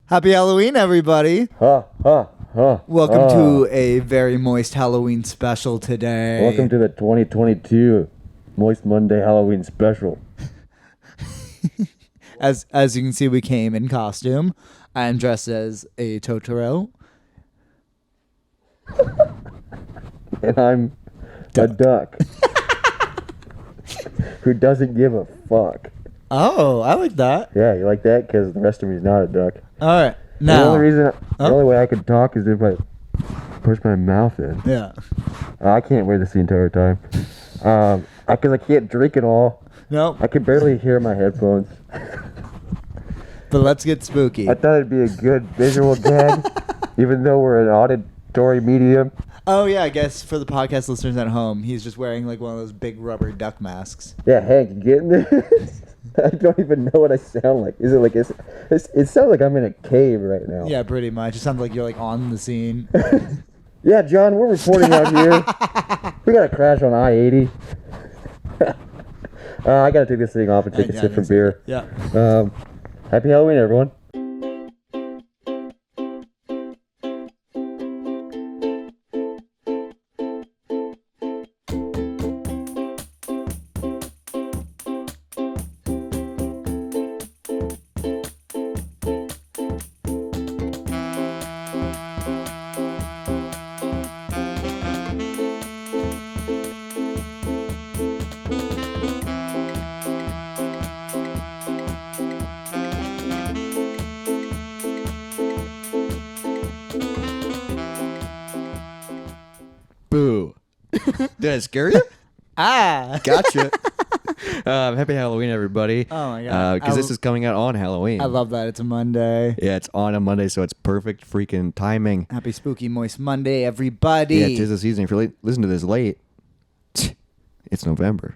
Happy Halloween, everybody. Welcome to a very moist Halloween special today. Welcome to the 2022 Moist Monday Halloween special. As you can see, we came in costume. I am dressed as a Totoro. And I'm a duck. Who doesn't give a fuck. Oh, I like that. Yeah, you like that? Because the rest of me is not a duck. All right. The Now. only way I can talk is if I push my mouth in. Yeah. I can't wear this the entire time. Because I can't drink it all. No. I can barely hear my headphones. But let's get spooky. I thought it'd be a good visual gag, even though we're an auditory medium. Oh, yeah, I guess for the podcast listeners at home, he's just wearing like one of those big rubber duck masks. Yeah, Hank, you getting this? I don't even know what I sound like. Is it like it sounds like I'm in a cave right now? Yeah, pretty much. It sounds like you're like on the scene. Yeah, John, we're reporting out here. We got a crash on I-80. I gotta take this thing off and take a sip from beer. Yeah. Happy Halloween, everyone. Boo. Did I scare you? Ah. Gotcha. Happy Halloween, everybody. Oh, my God. Because this is coming out on Halloween. I love that. It's a Monday. Yeah, it's on a Monday, so it's perfect freaking timing. Happy Spooky Moist Monday, everybody. Yeah, 'tis the season. If you're listening to this late, it's November.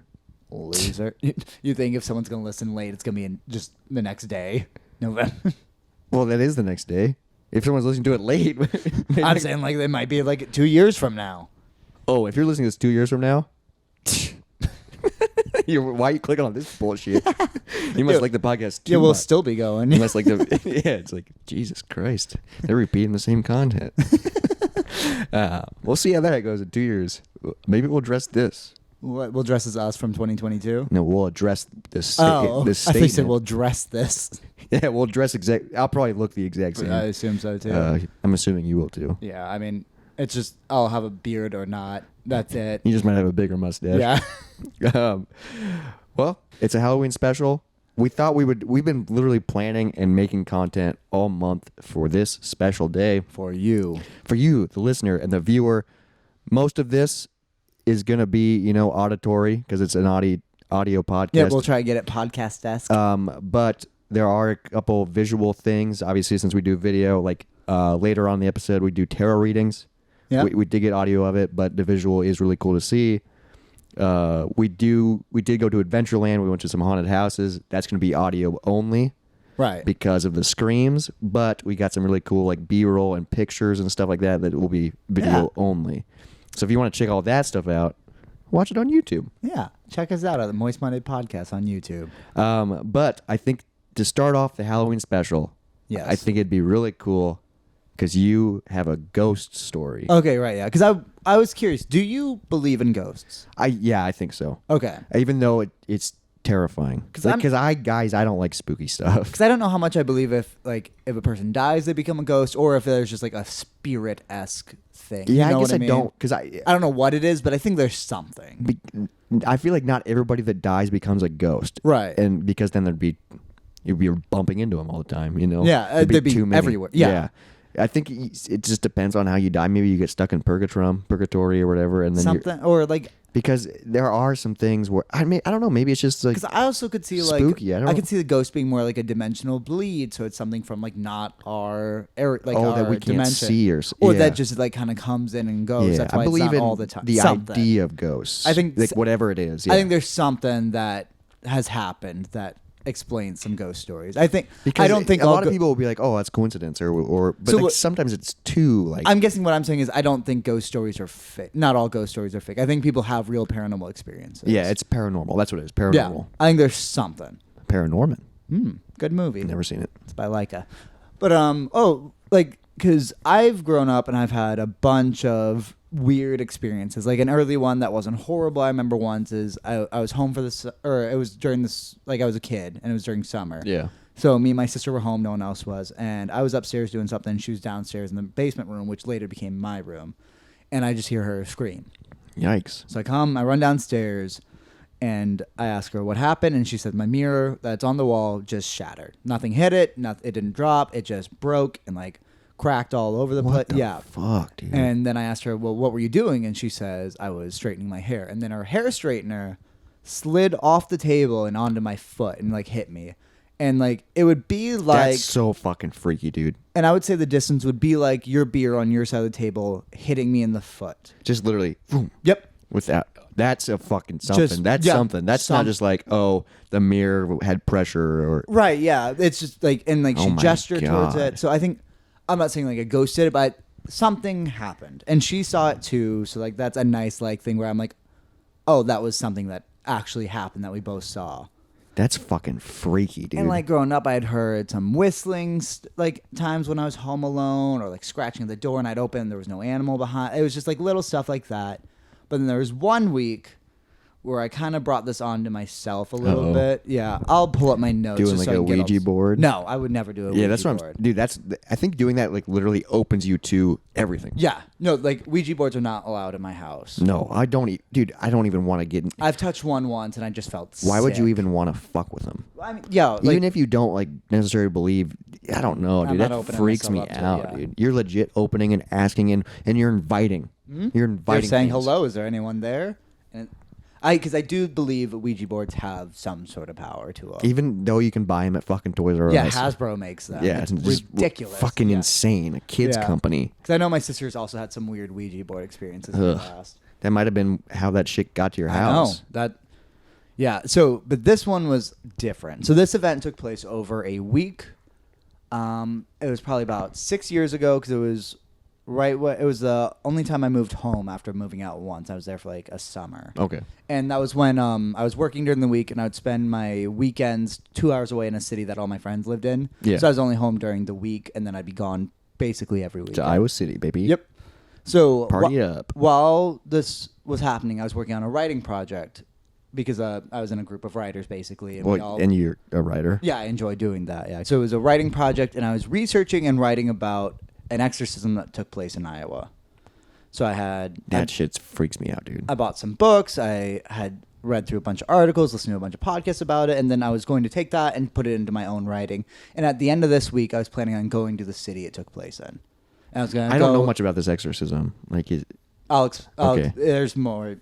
Loser. You think if someone's going to listen late, it's going to be in just the next day? November. Well, that is the next day. If someone's listening to it late. I'm saying like it might be like 2 years from now. Oh, if you're listening to this 2 years from now, why are you clicking on this bullshit? You must like the podcast too Yeah, we'll much. still be going. You must like the yeah. It's like Jesus Christ, they're repeating the same content. We'll see how that goes in 2 years. Maybe we'll address this. We'll dress as us from 2022. No, we'll address this. Oh, this I think you said statement. we'll dress this. Yeah, we'll address exact. I'll probably look the exact same. I assume so too. I'm assuming you will too. Yeah, I mean, it's just I'll have a beard or not. That's it. You just might have a bigger mustache. Yeah. Well, it's a Halloween special. We thought we've been literally planning and making content all month for this special day. For you. For you, the listener and the viewer. Most of this is going to be, auditory because it's an audio podcast. Yeah, we'll try to get it podcast-esque. But there are a couple visual things, obviously, since we do video. Like later on in the episode, we do tarot readings. Yeah. We did get audio of it, but the visual is really cool to see. We did go to Adventureland. We went to some haunted houses. That's going to be audio only. Right. Because of the screams, but we got some really cool like B-roll and pictures and stuff like that will be video only. So if you want to check all that stuff out, watch it on YouTube. Yeah. Check us out at the Moist Monday Podcast on YouTube. But I think to start off the Halloween special, Yes. I think it'd be really cool because you have a ghost story. Okay, right, yeah. Because I was curious, do you believe in ghosts? I think so. Okay. Even though it's terrifying. Because I don't like spooky stuff. Because I don't know how much I believe if a person dies, they become a ghost, or if there's just like a spirit-esque thing. Yeah, You know I guess what I mean? don't. Because I don't know what it is, but I think there's something. I feel like not everybody that dies becomes a ghost. Right. And because then you'd be bumping into them all the time, Yeah, There'd they'd be too many. everywhere. Yeah. I think it just depends on how you die. Maybe you get stuck in purgatory or whatever, and then Something, or like... because there are some things where I don't know. Maybe it's just like Because I also could see like spooky. I could see the ghost being more like a dimensional bleed, so it's something from like not our our that we can't dimension. see or or yeah. that just like kind of comes in and goes. Yeah, That's why I believe it's not in all the time. the Something. idea of ghosts. I think like whatever it is. I yeah. think there's something that has happened that explains some ghost stories. I think because I don't think a all lot of people will be like, "Oh, that's coincidence," but So like, what- sometimes it's too like. I'm guessing what I'm saying is I don't think ghost stories are fake. Not all ghost stories are fake. I think people have real paranormal experiences. yeah, it's paranormal. That's what it is. yeah. Paranormal. I think there's something. Paranorman. Good movie. Never seen it. It's by Leica. But because I've grown up and I've had a bunch of weird experiences. Like an early one that wasn't horrible. I remember once is I was home for this, or it was during this, like I was a kid and it was during summer. Yeah. So me and my sister were home, no one else was, and I was upstairs doing something, and she was downstairs in the basement room, which later became my room, and I just hear her scream. Yikes. So I run downstairs, and I ask her what happened, and she said my mirror that's on the wall just shattered. Nothing hit it, it didn't drop, it just broke and like cracked all over the place. What the Yeah. fuck, dude? And then I asked her, well, what were you doing? And she says, I was straightening my hair. And then her hair straightener slid off the table and onto my foot and like hit me. And like it would be like, That's so fucking freaky, dude. and I would say the distance would be like your beer on your side of the table hitting me in the foot. Just literally, boom, Yep. with that. That's a fucking something. Just- That's yeah, something. That's not just like, oh, the mirror had pressure or. Right. Yeah. It's just like, and like Oh she my gestured towards God. it. So I think, I'm not saying like a ghost did it, but something happened and she saw it too. So like that's a nice like thing where I'm like, oh, that was something that actually happened that we both saw. That's fucking freaky, dude. And like growing up, I had heard some whistling like times when I was home alone, or like scratching at the door, and I'd open and there was no animal behind. It was just like little stuff like that. But then there was one week where I kind of brought this on to myself a little Uh-oh. bit. Yeah, I'll pull up my notes. Doing just like so I a can get Ouija all- board? No, I would never do a Ouija yeah, that's what board. I'm. Dude, I think doing that like literally opens you to everything. Yeah, no, like Ouija boards are not allowed in my house. No, I don't. Dude, I don't even want to get. I've touched one once and I just felt Why would you sick. even want to fuck with them? I mean, yeah, like, Even if you don't like necessarily believe, I don't know, I'm dude. not That opening freaks me myself up to it, out, yeah. dude. You're legit opening and asking, and you're inviting. You're they're inviting. saying things. hello. Is there anyone there? And because I do believe Ouija boards have some sort of power to them. Even though you can buy them at fucking Toys R Us. Yeah, Hasbro makes them. Yeah, it's just ridiculous. Fucking Yeah. insane. A kid's Yeah. company. Because I know my sister's also had some weird Ouija board experiences in the Ugh. past. That might have been how that shit got to your I know house. that. Yeah. So, but this one was different. So this event took place over a week. It was probably about 6 years ago because it was it was the only time I moved home after moving out once. I was there for like a summer. Okay. And that was when I was working during the week, and I would spend my weekends 2 hours away in a city that all my friends lived in. Yeah. So I was only home during the week, and then I'd be gone basically every week. To Iowa City, baby. Yep. So Party up. while this was happening, I was working on a writing project because I was in a group of writers basically, and we all. And you're a writer. Yeah, I enjoy doing that. Yeah. So it was a writing project, and I was researching and writing about an exorcism that took place in Iowa. So That shit freaks me out, dude. I bought some books. I had read through a bunch of articles, listened to a bunch of podcasts about it, and then I was going to take that and put it into my own writing. And at the end of this week, I was planning on going to the city it took place in. And I was going to I don't know much about this exorcism. Like, Okay. There's more.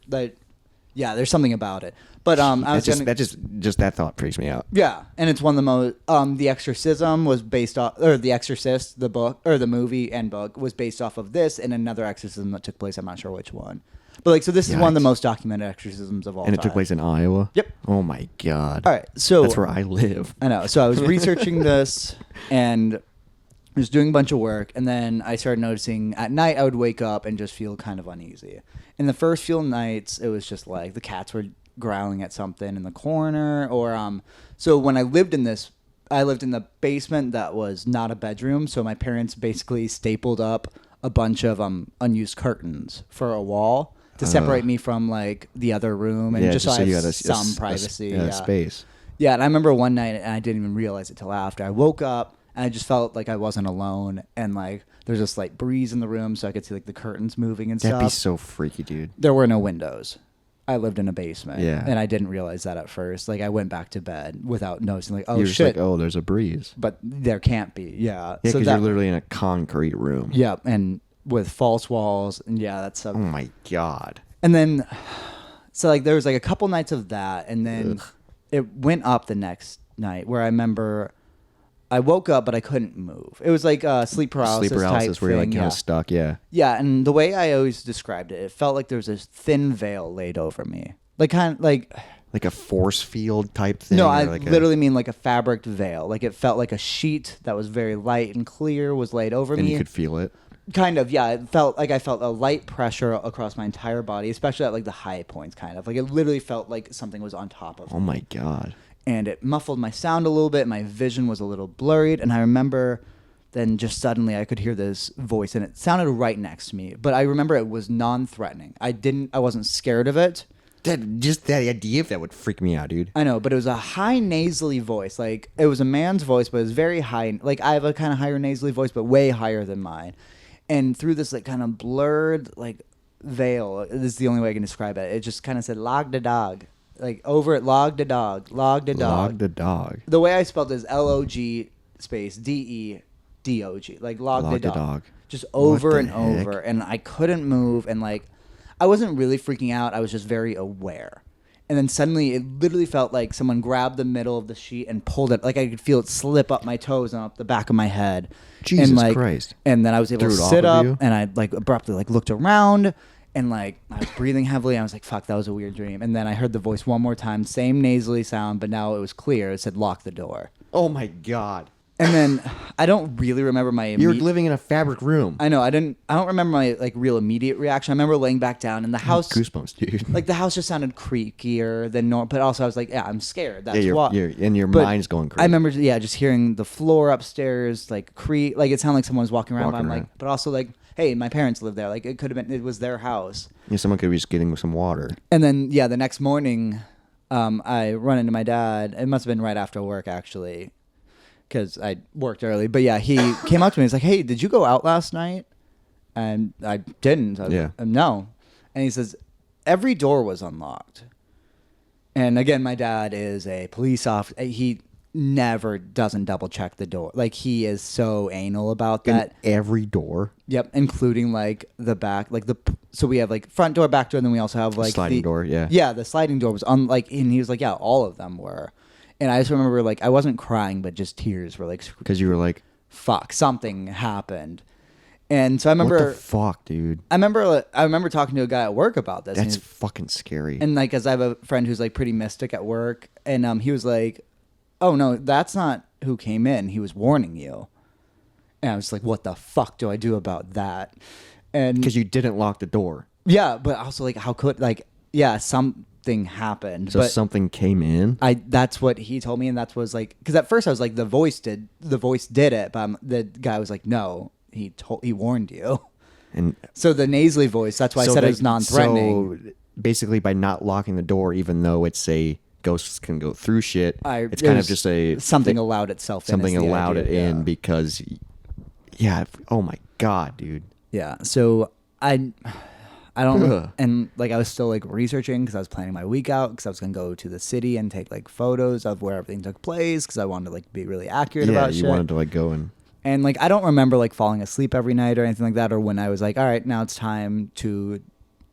Yeah, there's something about it. But I was just that thought freaks me out. yeah, and it's one of the most. The Exorcism was based off, or The Exorcist, the book or the movie and book was based off of this and another exorcism that took place. I'm not sure which one, but like so, this is one of the Yikes. most documented exorcisms of all And time. it took place in Iowa? Yep. Oh my god. All right, so That's where I live. I know. So I was researching this and I was doing a bunch of work, and then I started noticing at night I would wake up and just feel kind of uneasy. In the first few nights, it was just like the cats were growling at something in the corner, or so when I lived in the basement that was not a bedroom, so my parents basically stapled up a bunch of unused curtains for a wall to separate me from like the other room, and just so I you have had some privacy. yeah, space. Yeah, and I remember one night, and I didn't even realize it till after. I woke up, and I just felt like I wasn't alone, and like there's a slight breeze in the room, so I could see like the curtains moving and That'd be stuff. so freaky, dude. There were no windows. I lived in a basement, Yeah. and I didn't realize that at first. Like I went back to bed without noticing. Like, oh You're just shit, like, oh, there's a breeze. but there can't be. Yeah, Yeah, because you're literally in a concrete room. yeah, and with false walls, and yeah, that's Oh my god. And then, so like there was like a couple nights of that, and then Ugh. it went up the next night where I remember I woke up but I couldn't move. It was like sleep paralysis. Sleep paralysis type where you're like thing, kind yeah. of stuck. Yeah. Yeah, and the way I always described it, it felt like there was a thin veil laid over me, like kind of like. Like a force field type thing. No, or I like literally mean like a fabric veil. Like it felt like a sheet that was very light and clear was laid over and me. you could feel it. Kind of, yeah. It felt like I felt a light pressure across my entire body, especially at like the high points, kind of. Like it literally felt like something was on top of me. Oh my god. And it muffled my sound a little bit. My vision was a little blurred. And I remember then just suddenly I could hear this voice, and it sounded right next to me. But I remember it was non-threatening. I wasn't scared of it. Just that idea of that would freak me out, dude. I know, but it was a high nasally voice. Like, it was a man's voice, but it was very high. Like, I have a kind of higher nasally voice, but way higher than mine. And through this, like, kind of blurred, like, veil, this is the only way I can describe it. It just kind of said, log the dog. Like, over it, log the dog, log the dog. Log the dog. The way I spelled it is LOG space DEDOG. Like, log the dog. Just over and over. And I couldn't move, and, like, I wasn't really freaking out. I was just very aware. And then suddenly it literally felt like someone grabbed the middle of the sheet and pulled it. Like I could feel it slip up my toes and up the back of my head. Jesus and like, Christ. And then I was able to Threw it sit off up of you? and I like abruptly like looked around and like I was breathing heavily. I was like, fuck, that was a weird dream. And then I heard the voice one more time, same nasally sound, but now it was clear. It said, lock the door. Oh my God. And then I don't really remember my You're living in a fabric room. I know. I don't remember my like real immediate reaction. I remember laying back down and the house Goosebumps, dude. like the house just sounded creakier than normal, but also I was like, yeah, I'm scared. That's yeah, why. and your But mind's going crazy. I remember, yeah, just hearing the floor upstairs like creak, like it sounded like someone was walking around. But I'm like, but also like, hey, my parents live there. Like it could have been, it was their house. Yeah, someone could be just getting some water. And then yeah, the next morning, I run into my dad. It must have been right after work actually, because I worked early. But yeah, he came up to me. He's like, hey, did you go out last night? And I didn't. I was Yeah. like, no. And he says, every door was unlocked. And again, my dad is a police officer. He never doesn't double check the door. Like he is so anal about that. In every door. Yep, including like the back, like so we have like front door, back door, and then we also have like Sliding door, yeah. Yeah, the sliding door was on like, and he was like, yeah, all of them were. And I just remember like I wasn't crying, but just tears were like, Because you were like, fuck, something happened. And so I remember, what the fuck, dude? I remember talking to a guy at work about this. That's and fucking scary. and like, as I have a friend who's like pretty mystic at work, and he was like, "Oh no, that's not who came in. He was warning you." And I was like, "What the fuck do I do about that?" And Because you didn't lock the door. yeah, but also like, how could like, yeah, something happened. So but something came in. that's what he told me, and that was like, because at first I was like, the voice did it, but the guy was like, no, he warned you. And So the nasally voice, that's why I said it was non-threatening. So basically, by not locking the door, even though it's a ghosts can go through shit, it's it kind was of just a something allowed itself in. something is the allowed idea, it in yeah. because, yeah. Oh my God, dude. Yeah. So I don't, Ugh. and like I was still like researching because I was planning my week out because I was gonna go to the city and take like photos of where everything took place because I wanted to like be really accurate Yeah, about you shit. wanted to like go And like I don't remember like falling asleep every night or anything like that, or when I was like, all right, now it's time to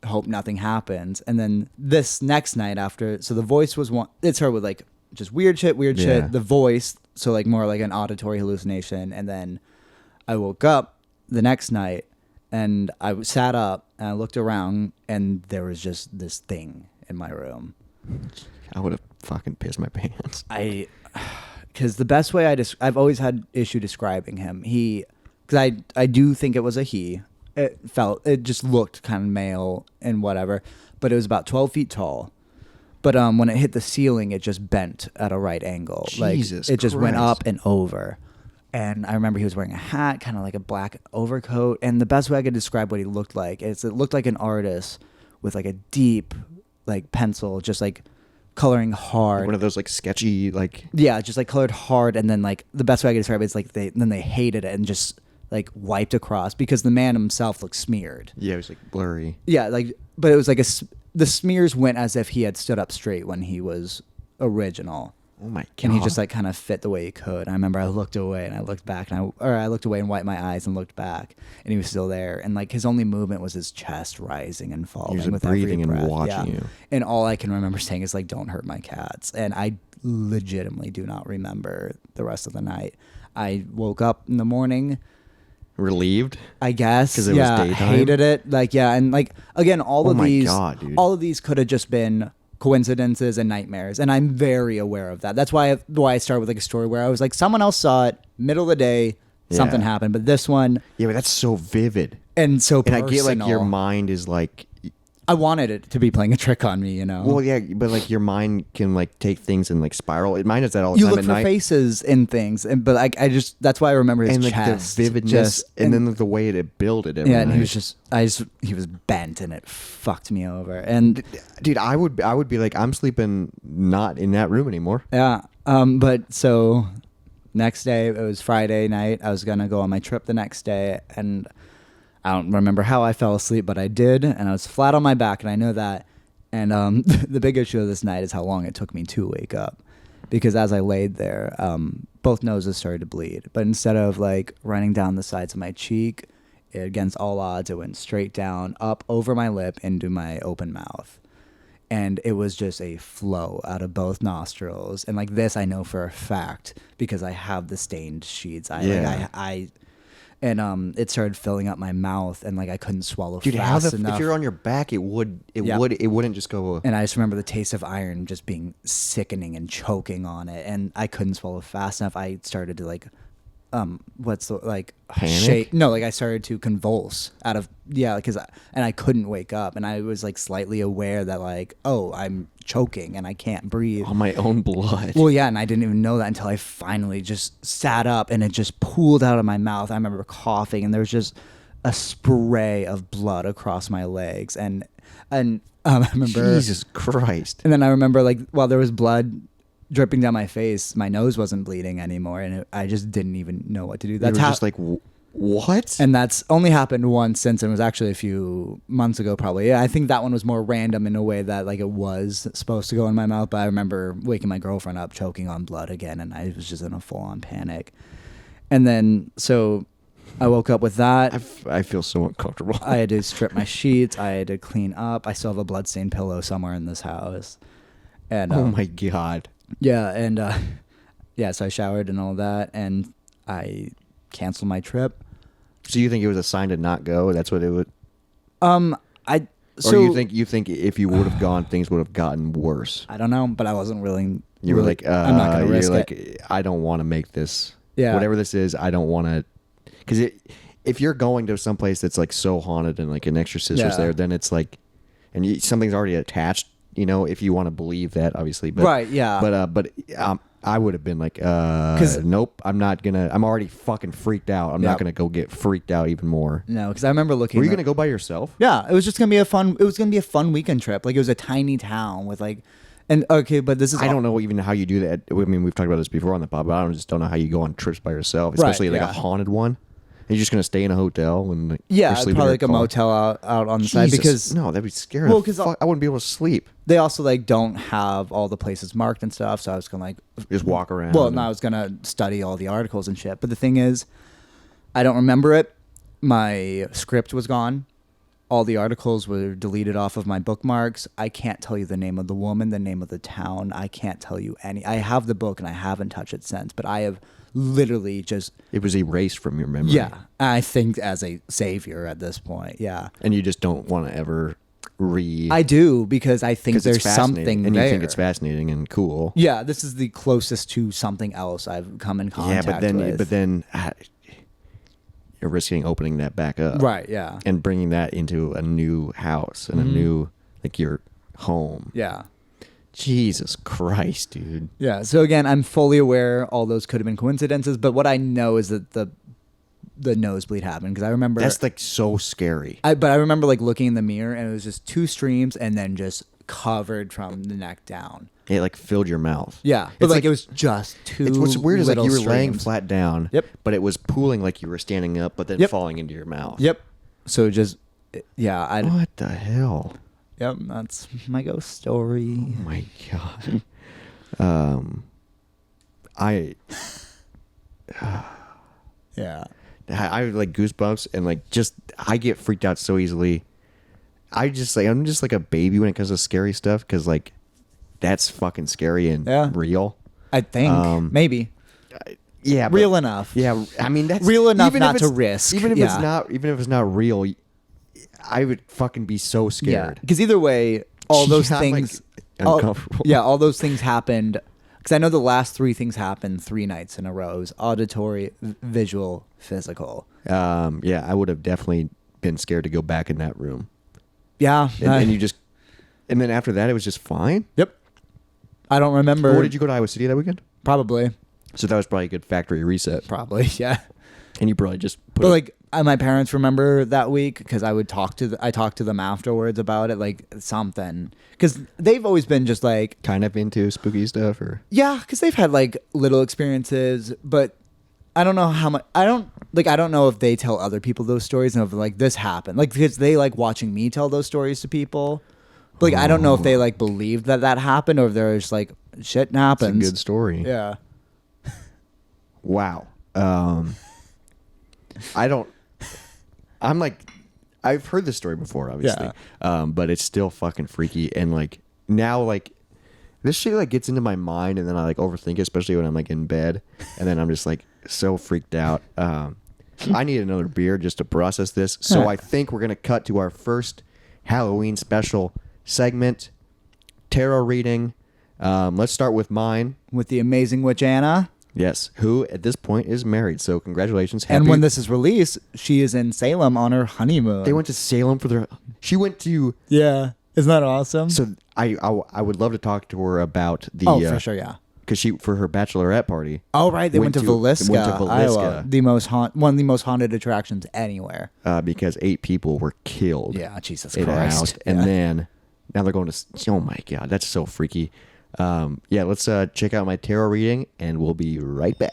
hope nothing happens. And then this next night after, so the voice was one. It started with like just weird shit. Yeah. The voice, so like more like an auditory hallucination. And then I woke up the next night and I sat up and I looked around and there was just this thing in my room. I would have fucking pissed my pants. Because the best way I've always had issue describing him. Because I do think it was a he. It just looked kind of male and whatever, but it was about 12 feet tall. But when it hit the ceiling, it just bent at a right angle. Jesus like it just went Christ. up and over. And I remember he was wearing a hat, kind of like a black overcoat. And the best way I could describe what he looked like is it looked like an artist with like a deep like pencil, just like coloring hard. One of those like sketchy like. Yeah, just like colored hard, and then like the best way I can describe it is like they hated it and just like wiped across because the man himself looked smeared. Yeah, it was like blurry. Yeah, like but it was like the smears went as if he had stood up straight when he was original. Oh my God. And he just like kind of fit the way he could. I remember I looked away and I looked back and I looked away and wiped my eyes and looked back and he was still there. And like his only movement was his chest rising and falling He was with breathing every and breath. watching you. And all I can remember saying is like, "Don't hurt my cats." And I legitimately do not remember the rest of the night. I woke up in the morning, Relieved. I guess. 'Cause it was yeah, daytime? hated it. Like, yeah, and like again, all Oh of my these, God, dude. all of these could have just been coincidences and nightmares, and I'm very aware of that. That's why I started with like a story where I was like, someone else saw it, middle of the day, something Yeah. happened, but this one, Yeah, but that's so vivid. and so And personal. I get like your mind is like I wanted it to be playing a trick on me, you know. Well, yeah, but like your mind can like take things and like spiral. Mine does that all the you time look at for night. faces in things, but I just that's why I remember his And like chest, the vividness, just, and then the way it builded every yeah, and night. he was bent, and it fucked me over, and Dude, I would be like, I'm sleeping not in that room anymore. yeah, but so next day it was Friday night. I was gonna go on my trip the next day, and I don't remember how I fell asleep, but I did, and I was flat on my back, and I know that. And the big issue of this night is how long it took me to wake up, because as I laid there, both noses started to bleed. But instead of like running down the sides of my cheek, against all odds, it went straight down, up over my lip into my open mouth. And it was just a flow out of both nostrils. And like this, I know for a fact because I have the stained sheets. It started filling up my mouth, and like I couldn't swallow Dude, fast enough. if you're on your back, it wouldn't just go. And I just remember the taste of iron just being sickening and choking on it, and I couldn't swallow fast enough. I started to like, Panic? shake? No, like I started to convulse out of and I couldn't wake up, and I was like slightly aware that like, oh, I'm choking and I can't breathe. On my own blood. Well, yeah, and I didn't even know that until I finally just sat up and it just pooled out of my mouth. I remember coughing, and there was just a spray of blood across my legs, and I remember Jesus Christ. and then I remember like while there was blood dripping down my face, my nose wasn't bleeding anymore, and I just didn't even know what to do. That's just like, what? And that's only happened once since, and it was actually a few months ago probably. Yeah, I think that one was more random in a way that like it was supposed to go in my mouth, but I remember waking my girlfriend up choking on blood again, and I was just in a full-on panic. And then so I woke up with that. I feel so uncomfortable. I had to strip my sheets. I had to clean up. I still have a bloodstained pillow somewhere in this house. And Oh my God. yeah, and so I showered and all that, and I canceled my trip. So you think it was a sign to not go? That's what it would. Or You think if you would have gone, things would have gotten worse? I don't know, but I wasn't willing. You were like, I'm not going to risk it. like, I don't want to make this. Yeah. Whatever this is, I don't want to. Because if you're going to some place that's like so haunted and like an exorcist was Yeah. there, then it's like, and something's already attached. You know, if you want to believe that, obviously. But, Right, yeah. But I would have been like, nope, I'm not gonna. I'm already fucking freaked out. I'm Yeah. not gonna go get freaked out even more. No, because I remember looking. Were you at- gonna go by yourself? Yeah, it was just gonna be a fun. It was gonna be a fun weekend trip. Like it was a tiny town with like, and okay, but this is I don't know even how you do that. I mean, we've talked about this before on the pod, but I just don't know how you go on trips by yourself, especially like yeah. a haunted one. Are you just gonna stay in a hotel and like, Yeah, you're sleeping probably in like a car? motel out on the side, Jesus, because no, that'd be scary. Well, Well, 'cause I wouldn't be able to sleep. they also like don't have all the places marked and stuff. So I was gonna like, Just walk around. well, and- no, I was gonna study all the articles and shit. But the thing is, I don't remember it. My script was gone. All the articles were deleted off of my bookmarks. I can't tell you the name of the woman, the name of the town. I can't tell you any. I have the book and I haven't touched it since. But I have literally just It was erased from your memory. yeah. I think as a savior at this point. Yeah, and you just don't want to ever read. I do, because I think because there's it's fascinating, something and there. you think it's fascinating and cool. Yeah, this is the closest to something else I've come in contact with. but then you're risking opening that back up, Right, yeah. and bringing that into a new house and a new like your home. Yeah. Jesus Christ, dude. Yeah. So again, I'm fully aware all those could have been coincidences, but what I know is that the nosebleed happened, because I remember That's like so scary. but I remember like looking in the mirror, and it was just two streams and then just covered from the neck down. It like filled your mouth. Yeah. But It's like it was just two It's what's weird is like you were little laying streams. flat down. Yep. But it was pooling like you were standing up, but then Yep. falling into your mouth. Yep. So just yeah, I What the hell? yep, that's my ghost story. Oh my god. I Yeah. I have like goosebumps, and like just I get freaked out so easily. I'm just like a baby when it comes to scary stuff, because like that's fucking scary and Yeah. real. I think maybe. Yeah, Real enough. Yeah, I mean that's Real enough even if not to it's- risk, Even if yeah. even if it's not real, I would fucking be so Yeah, scared. because either way, all those Yeah, I'm, like, things, uncomfortable. yeah, all those things happened. Because I know the last three things happened 3 nights in a row. It was auditory, visual, physical. Yeah, I would have definitely been scared to go back in that room. Yeah. and you just, and then after that, it was just fine. Yep. I don't remember. Or did you go to Iowa City that weekend? Probably. So that was probably a good factory reset. Probably. Yeah. And you probably just put But it- like my parents remember that week because I talked to them afterwards about it, like something, because they've always been just like, kind of into spooky stuff, or yeah, because they've had like little experiences, but I don't know how much. I don't know if they tell other people those stories and if like this happened, like because they like watching me tell those stories to people. But, like I don't know if they like believed that happened or if they're just like shit it's a happens. good story. Yeah. Wow. I'm like, I've heard this story before, obviously. But it's still fucking freaky. And like now, like this shit like gets into my mind and then I like overthink it, especially when I'm like in bed. And then I'm just like so freaked out. I need another beer just to process this. So I think we're going to cut to our first Halloween special segment, tarot reading. Let's start with mine. With the amazing witch Anna. Yes, who at this point is married. So congratulations. And Happy- when this is released, she is in Salem on her honeymoon. they went to Salem for their, she went to, Yeah. Isn't that awesome? so I would love to talk to her about the, oh, for sure, yeah. because she, for her bachelorette party, Oh, right. They went to Villisca, Iowa. One of the most haunted attractions anywhere. because 8 people were killed. Yeah, Jesus in a Christ. house, and Yeah. then now they're going to. Oh my god, that's so freaky. Yeah, let's check out my tarot reading, and we'll be right back.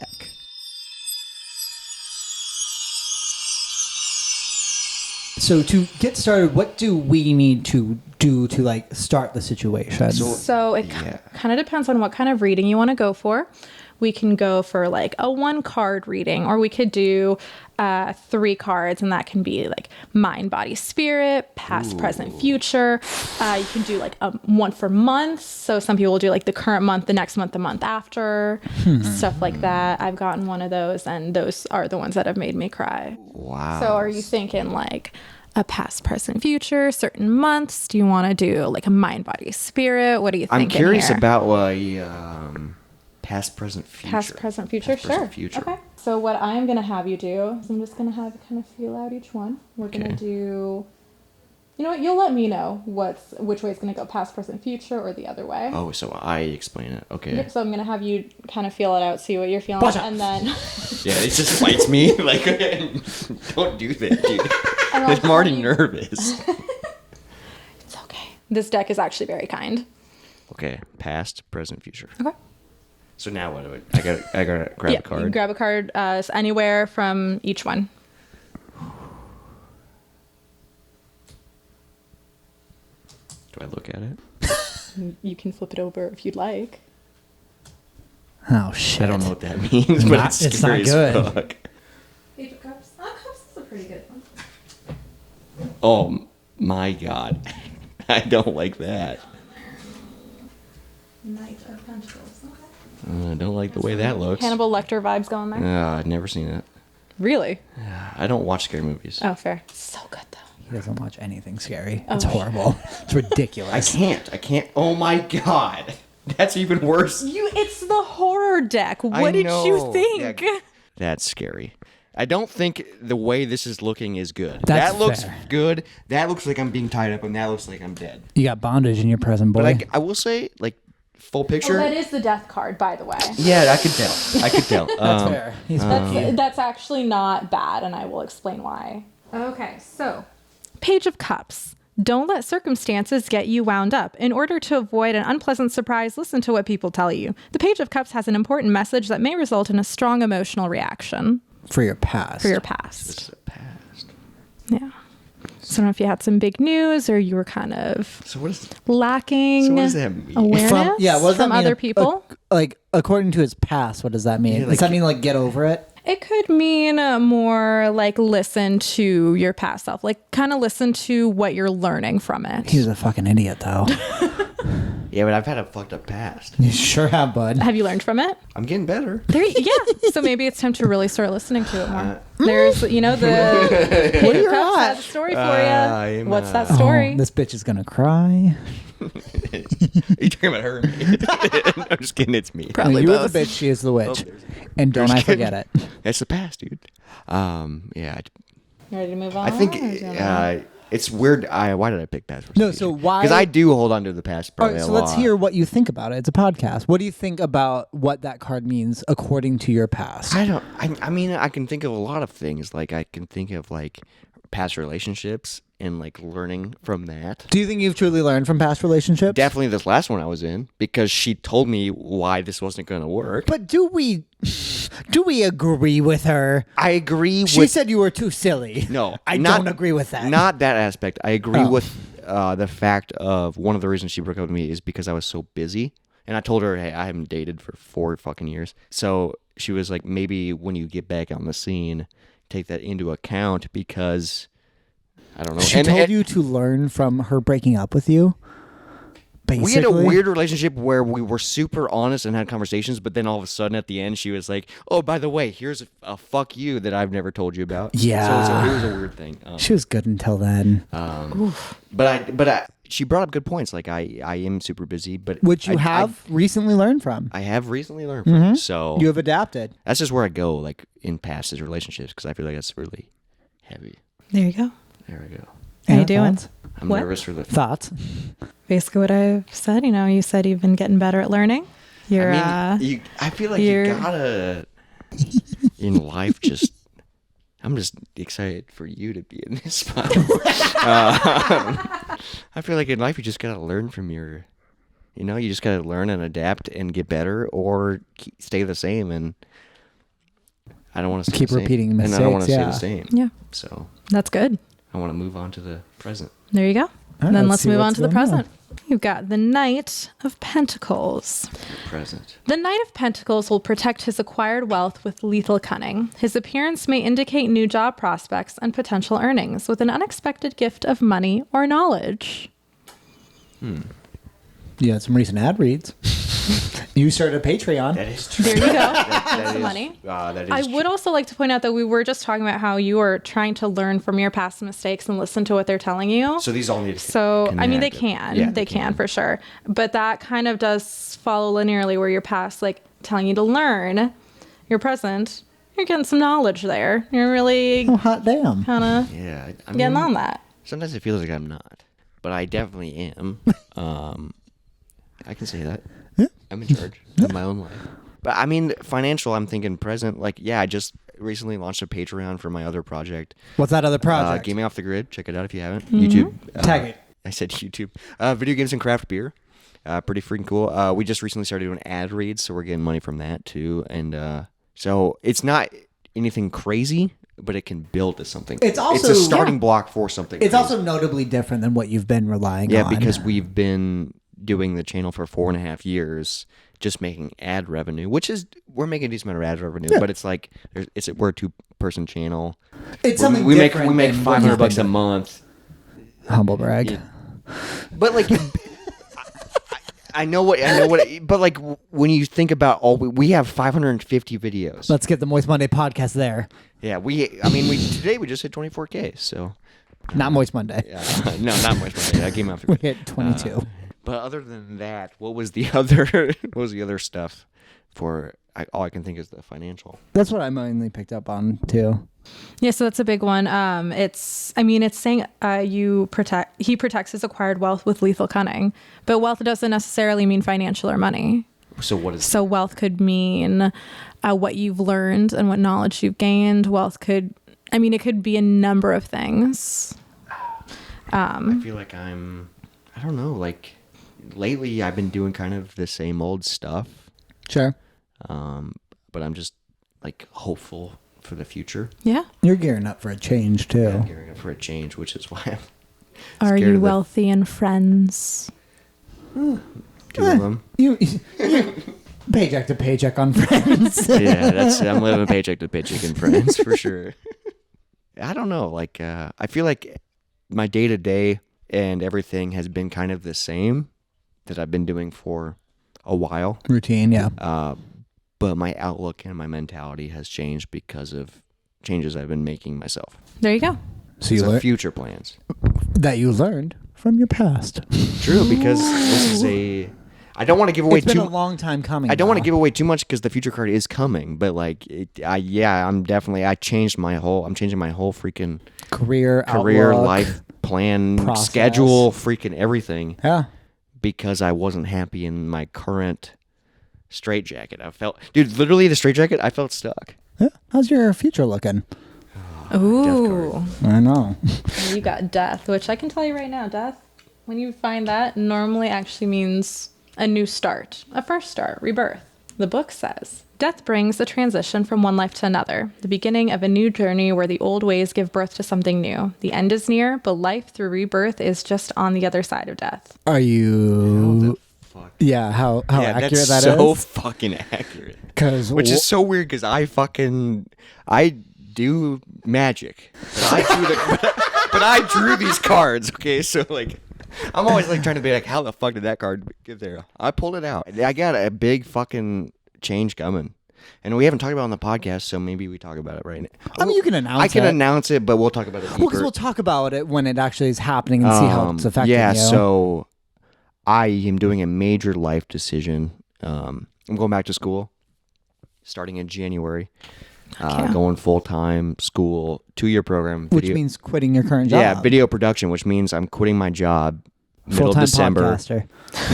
So to get started, what do we need to do to like start the situation? So it kind of depends on what kind of reading you want to go for. We can go for like a 1-card reading, or we could do 3 cards, and that can be like mind, body, spirit, past, present, future. You can do like one for months. So some people do like the current month, the next month, the month after, stuff like that. I've gotten one of those, and those are the ones that have made me cry. Wow. So are you thinking like a past, present, future, certain months? Do you want to do like a mind, body, spirit? What are you thinking? I'm curious here? about past, present, future. Past, present, future. Past, present, Sure. future. Okay. So what I'm gonna have you do is I'm just gonna have you kind of feel out each one. We're gonna Okay. do. You know what? You'll let me know which way it's gonna go, past, present, future, or the other way. Oh, so I explain it. Okay. Yep. So I'm gonna have you kind of feel it out, see what you're feeling, and then. Yeah, it just fights me. Like, don't do that, dude. and I'll I'm already tell you- nervous. It's okay. This deck is actually very kind. Okay, past, present, future. Okay. So now what do I gotta grab Yeah. a card. You can grab a card anywhere from each one. Do I look at it? You can flip it over if you'd like. Oh shit! I don't know what that means, but Not- it's it's scary not as good. fuck. Page of Cups. Cups is a pretty good one. Oh my god. I don't like that. Knight of Pentacles. Okay. I don't like the way that looks. Hannibal Lecter vibes going there. I've never seen it. Really? I don't watch scary movies. Oh, fair. So good though. He doesn't watch anything scary. Oh. It's horrible. It's ridiculous. I can't. Oh my god. That's even worse. It's the horror deck. I What did know. you think? Yeah. That's scary. I don't think the way this is looking is good. That's that looks fair. good. That looks like I'm being tied up, and that looks like I'm dead. You got bondage in your present, boy. But I will say, like, full picture. Oh, that is the death card, by the way. Yeah, I could tell. I could tell. That's fair. He's That's actually not bad, and I will explain why. Okay, so Page of Cups. Don't let circumstances get you wound up. In order to avoid an unpleasant surprise, listen to what people tell you. The Page of Cups has an important message that may result in a strong emotional reaction for your past. for your past. It's past. Yeah. So I don't know if you had some big news or you were kind of So what is? lacking So what does that mean? awareness From what does that from mean? other people. Like according to his past, what does that mean? Yeah, does like- that mean like get over it? It could mean more like listen to your past self, like kind of listen to what you're learning from it. He was a fucking idiot, though. Yeah, but I've had a fucked up past. You sure have, bud. Have you learned from it? I'm getting better. Yeah. So maybe it's time to really start listening to it more. There's, the Page of Cups has a story for you. I'm, What's that story? Oh, this bitch is gonna cry. Are you talking about her? I'm just kidding. It's me. Probably you both. are the bitch. She is the witch. there's- And don't there's I forget it. That's the past, dude. Yeah. You ready to move on? I think. or do you wanna- It's weird. Why did I pick past? No, so why- Because I do hold on to the past. All Probably right, a so let's lot. hear what you think about it. It's a podcast. What do you think about what that card means according to your past? I mean, I can think of a lot of things. Like I can think of like past relationships and like learning from that. Do you think you've truly learned from past relationships? Definitely this last one I was in because she told me why this wasn't going to work. But do we agree with her? I agree She with. said you were too silly. No, I not- don't agree with that. Not that aspect. I agree Oh. with the fact of one of the reasons she broke up with me is because I was so busy. And I told her, hey, I haven't dated for 4 fucking years. So she was like, maybe when you get back on the scene, take that into account because I don't know. She told you to learn from her breaking up with you. Basically, We had a weird relationship where we were super honest and had conversations, but then all of a sudden at the end she was like, "Oh, by the way, here's a fuck you that I've never told you about." Yeah. so it was a weird thing. She was good until then. But she brought up good points. Like I am super busy, but Which you have recently learned from. I have recently learned from. it. So You have adapted. that's just where I go, like in past is relationships, because I feel like that's really heavy. There you go. There we go. How Yeah, you doing? thoughts? I'm What? nervous for the. Thoughts? Basically, what I've said. You said you've been getting better at learning. You're I feel like you you're- gotta in life just. I'm just excited for you to be in this spot. I feel like in life you just gotta learn from your, you just gotta learn and adapt and get better, or stay the same. And I don't want to Keep repeating and I don't want to mistakes, stay yeah. the same. Yeah. So that's good. I want to move on to the present. There you go. right, And then let's let's see move on what's to the going on. present. You've got the Knight of Pentacles. Present. The Knight of Pentacles will protect his acquired wealth with lethal cunning. His appearance may indicate new job prospects and potential earnings with an unexpected gift of money or knowledge. You had some recent ad reads. You started a Patreon. That is true. There you go. That That's the is- money. that is I true. would also like to point out that we were just talking about how you are trying to learn from your past mistakes and listen to what they're telling you. So these all need to So, I mean, they connect. can. Yeah, they can for sure. But that kind of does follow linearly where your past, like, telling you to learn. Your present, you're getting some knowledge there. You're really Oh, hot damn. kind of Yeah, I getting mean, on that. Sometimes it feels like I'm not, but I definitely am. I can say that. Yeah. I'm in charge of my own life. But I mean, financial, I'm thinking present. Like, yeah, I just recently launched a Patreon for my other project. What's that other project? Gaming Off the Grid. Check it out if you haven't. YouTube. Tag it. I said YouTube. Video games and craft beer. Pretty freaking cool. We just recently started doing ad reads, so we're getting money from that too. And so it's not anything crazy, but it can build to something. It's also- a starting block for something. It's crazy. also notably different than what you've been relying Yeah, on. because we've been doing the channel for 4.5 years, just making ad revenue, which is we're making a decent amount of ad revenue, but it's like we're a 2-person channel. it's something we make different $500 than what you've been a doing. month, Humble brag. Yeah. but like. I know what, but like when you think about we have 550 videos. Let's get the Moist Monday podcast there. Yeah, today we just hit 24K, so Not Moist Monday. no, not much money. That came after. We hit 22. But other than that, what was the other stuff for? All I can think is the financial. That's what I mainly picked up on too. Yeah, so that's a big one. It's saying he protects his acquired wealth with lethal cunning, but wealth doesn't necessarily mean financial or money. So what is? So wealth could mean what you've learned and what knowledge you've gained. Wealth could, it could be a number of things. I feel like I don't know, like lately I've been doing kind of the same old stuff. Sure. But I'm just like hopeful for the future. Yeah. You're gearing up for a change too. I'm gearing up for a change, which is why I'm Are scared you of the- wealthy and friends? 2 of them. You paycheck to paycheck on friends. Yeah, I'm living paycheck to paycheck and friends for sure. I don't know, like I feel like my day to day and everything has been kind of the same that I've been doing for a while. Routine, yeah. But my outlook and my mentality has changed because of changes I've been making myself. There you go. So you So learned future plans. that you learned from your past. True, because this is I don't want to give away It's been too. a long time coming. I don't want to now. give away too much because the future card is coming. But like, I'm changing my whole freaking career career, outlook. life plan, Process. schedule, freaking everything Yeah. because I wasn't happy in my current straitjacket. I felt, dude, literally the straitjacket, I felt stuck. Yeah. How's your future looking? Ooh. I know. You got death, which I can tell you right now, death, when you find that, normally actually means a new start, a fresh start, rebirth. The book says, death brings the transition from one life to another, the beginning of a new journey where the old ways give birth to something new. The end is near, but life through rebirth is just on the other side of death. Are you? Yeah. How Yeah, accurate that's that so is? fucking accurate. Which is so weird because I do magic, but I drew these cards. Okay, so like, I'm always like trying to be like, how the fuck did that card get there? I pulled it out. I got a big fucking change coming, and we haven't talked about it on the podcast, so maybe we talk about it right now. I mean, you can announce. I can it. announce it, but we'll talk about it deeper. Well, because we'll talk about it when it actually is happening and see how it's affecting yeah, you. so I am doing a major life decision. I'm going back to school starting in January. Going full-time school, 2-year program. Which means quitting your current job. Yeah, video production, which means I'm quitting my job middle Full-time December. podcaster.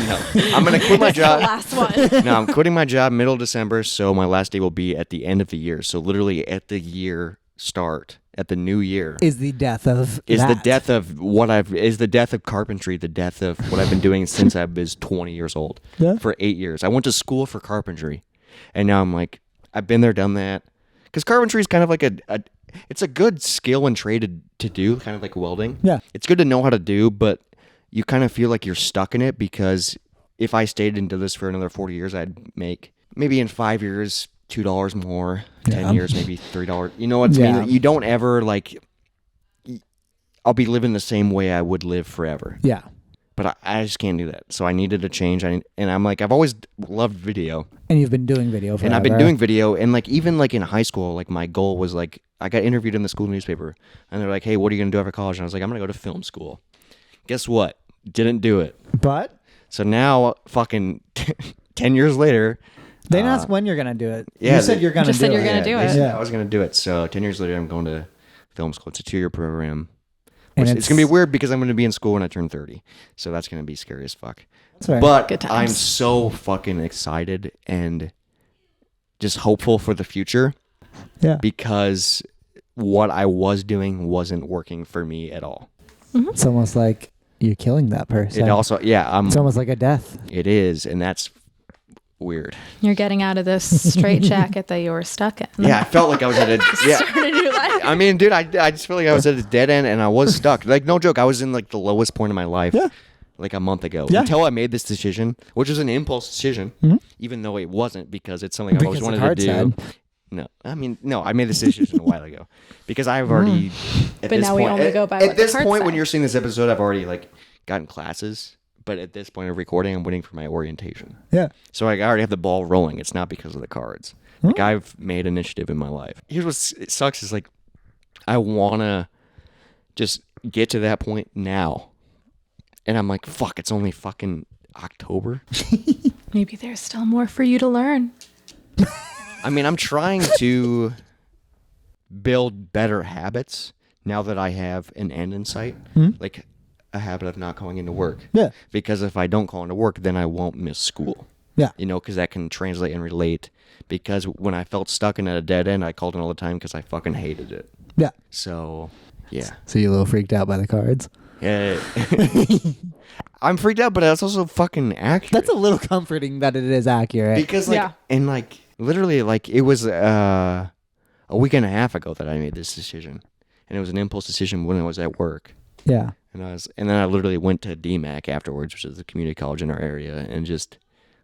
No, I'm going to quit my The job. last one. No, I'm quitting my job middle December, so my last day will be at the end of the year. So literally at the year start, at the new year. Is the death of Is that. the death of carpentry, the death of what I've been doing since I was 20 years old. Yeah. For 8 years. I went to school for carpentry. And now I'm like, I've been there, done that. Because carpentry is kind of like it's a good skill and trade to do, kind of like welding. Yeah. It's good to know how to do, but you kind of feel like you're stuck in it because if I stayed into this for another 40 years, I'd make maybe in 5 years, $2 more, 10 years, maybe $3. You know what I mean? You don't ever I'll be living the same way I would live forever. Yeah. But I just can't do that. So I needed a change. And I'm like, I've always loved video. And you've been doing video forever. And I've been doing video. And like, even like in high school, like my goal was like, I got interviewed in the school newspaper. And they're like, hey, what are you going to do after college? And I was like, I'm going to go to film school. Guess what? Didn't do it. But So now, fucking 10 years later. they didn't ask when you're going to do it. Yeah, You said you're going to Just do said it. you're gonna do they it. said Yeah. I was going to do it. So 10 years later, I'm going to film school. It's a 2-year program. And It's going to be weird because I'm going to be in school when I turn 30. So that's going to be scary as fuck. That's right. But Good times. I'm so fucking excited and just hopeful for the future yeah. because what I was doing wasn't working for me at all. It's almost like you're killing that person. It also, It's almost like a death. it is, and that's weird. You're getting out of this straight jacket that you were stuck in. Yeah, I felt like I was at a Start a new life. I mean, dude, I just feel like I was at a dead end and I was stuck. Like, no joke, I was in like the lowest point of my life. Yeah. Like a month ago, Yeah. until I made this decision, which was an impulse decision, even though it wasn't because it's something I've Because always the wanted to card do. No, I mean, no, I made this decision a while ago because I've already. At But this now we point, only go by at what the this card point said. when you're seeing this episode, I've already like gotten classes. But at this point of recording, I'm waiting for my orientation. Yeah. So I already have the ball rolling. It's not because of the cards. Like I've made initiative in my life. Here's what it sucks is like I wanna just get to that point now, and I'm like, fuck, it's only fucking October. Maybe there's still more for you to learn. I mean, I'm trying to build better habits now that I have an end in sight, like a habit of not calling into work. Yeah. Because if I don't call into work, then I won't miss school. Yeah. You know, because that can translate and relate. Because when I felt stuck in a dead end, I called in all the time because I fucking hated it. Yeah. So, yeah. So you're a little freaked out by the cards. Yeah. I'm freaked out, but that's also fucking accurate. That's a little comforting that it is accurate. Because, like, Yeah. and, like, literally, like, it was a week and a half ago that I made this decision. And it was an impulse decision when I was at work. yeah. And then I literally went to DMAC afterwards, which is the community college in our area, and just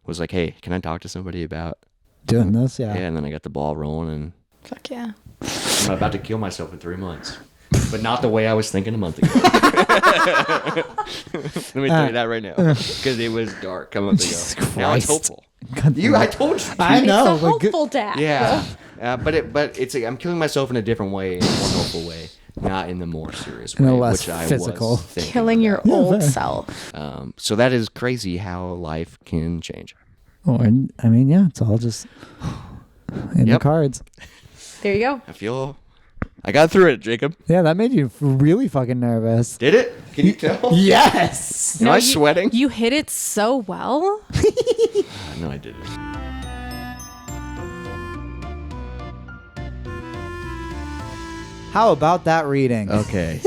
was like, hey, can I talk to somebody about Doing this, yeah. and then I got the ball rolling, and Fuck yeah. I'm about to kill myself in 3 months. But not the way I was thinking a month ago. Let me tell you that right now. Because it was dark a month Jesus ago. Now it's Christ. hopeful. God I told you. I know. It's a but good- hopeful dad. Yeah. But it's I'm killing myself in a different way, in a more hopeful way. Not in the more serious In way, a less which I physical. was thinking Killing your about. old fair. self. So that is crazy how life can change. Or, I mean, yeah, it's all just in the Yep. cards. There you go. I feel I got through it, Jacob. Yeah, that made you really fucking nervous. Did it? Can you tell? Yes. Am I you- sweating? You hit it so well. No, I didn't. How about that reading? Okay.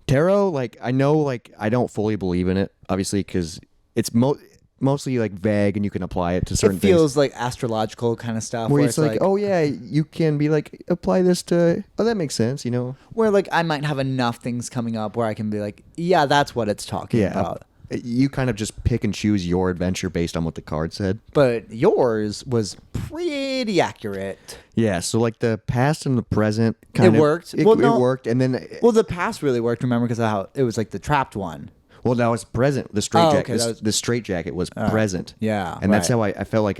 Tarot, like, I know, like, I don't fully believe in it, obviously, because it's mostly, like, vague and you can apply it to certain It feels like astrological kind of stuff. things. Where it's like, oh, yeah, you can be like, apply this to, oh, that makes sense, you know? where like I might have enough things coming up where I can be like, yeah, that's what it's talking about. You kind of just pick and choose your adventure based on what the card said. But yours was pretty accurate. Yeah, so like the past and the present kind It of worked. It, Well, it no. worked, and then Well, the past really worked. Remember, because of how it was like the trapped one. well, now it's present. The straight Oh, jacket, okay, that was- the straight jacket was present. yeah, and that's right. how I felt like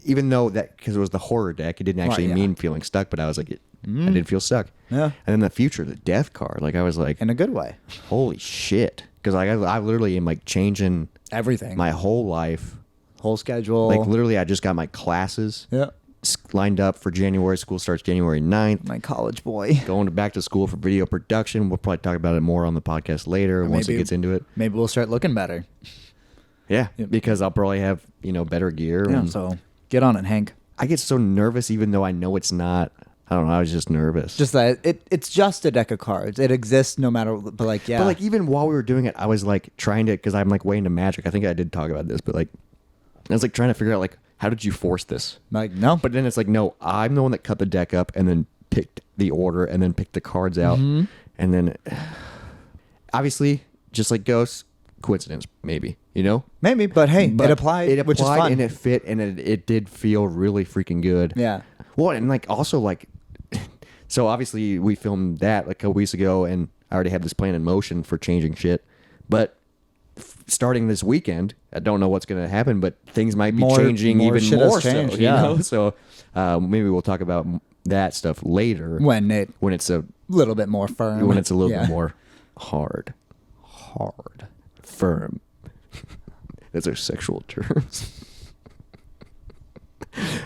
even though that because it was the horror deck, it didn't actually Right, yeah. mean feeling stuck, but I was like, I didn't feel stuck. Yeah. And then the future, the death card, like I was like, In a good way. holy shit, because like I literally am like changing Everything. my whole life. whole schedule. Like literally, I just got my classes Yeah. lined up for January. School starts January 9th. My college boy. Going back to school for video production. We'll probably talk about it more on the podcast later once it maybe- gets into it. Maybe we'll start looking better. Yeah, because I'll probably have better gear. Yeah. and So get on it, Hank. I get so nervous even though I know it's not. I don't know. I was just nervous. Just that it's just a deck of cards. It exists no matter. But like, yeah. But like even while we were doing it, I was like trying to because I'm like way into magic. I think I did talk about this, but like I was like trying to figure out like how did you force this? like no. But then it's like no, I'm the one that cut the deck up and then picked the order and then picked the cards out Mm-hmm. and then obviously just like ghosts, coincidence maybe maybe. But hey, But it applied. It applied which is fun. and it fit and it did feel really freaking good. Yeah. Well, and like also like, so obviously we filmed that like a couple weeks ago, and I already have this plan in motion for changing shit. But starting this weekend, I don't know what's going to happen, but things might be changing more even shit has more changed, so. yeah. You know? So maybe we'll talk about that stuff later when it's a little bit more firm. when it's a little Yeah. bit more hard, firm. Those are sexual terms.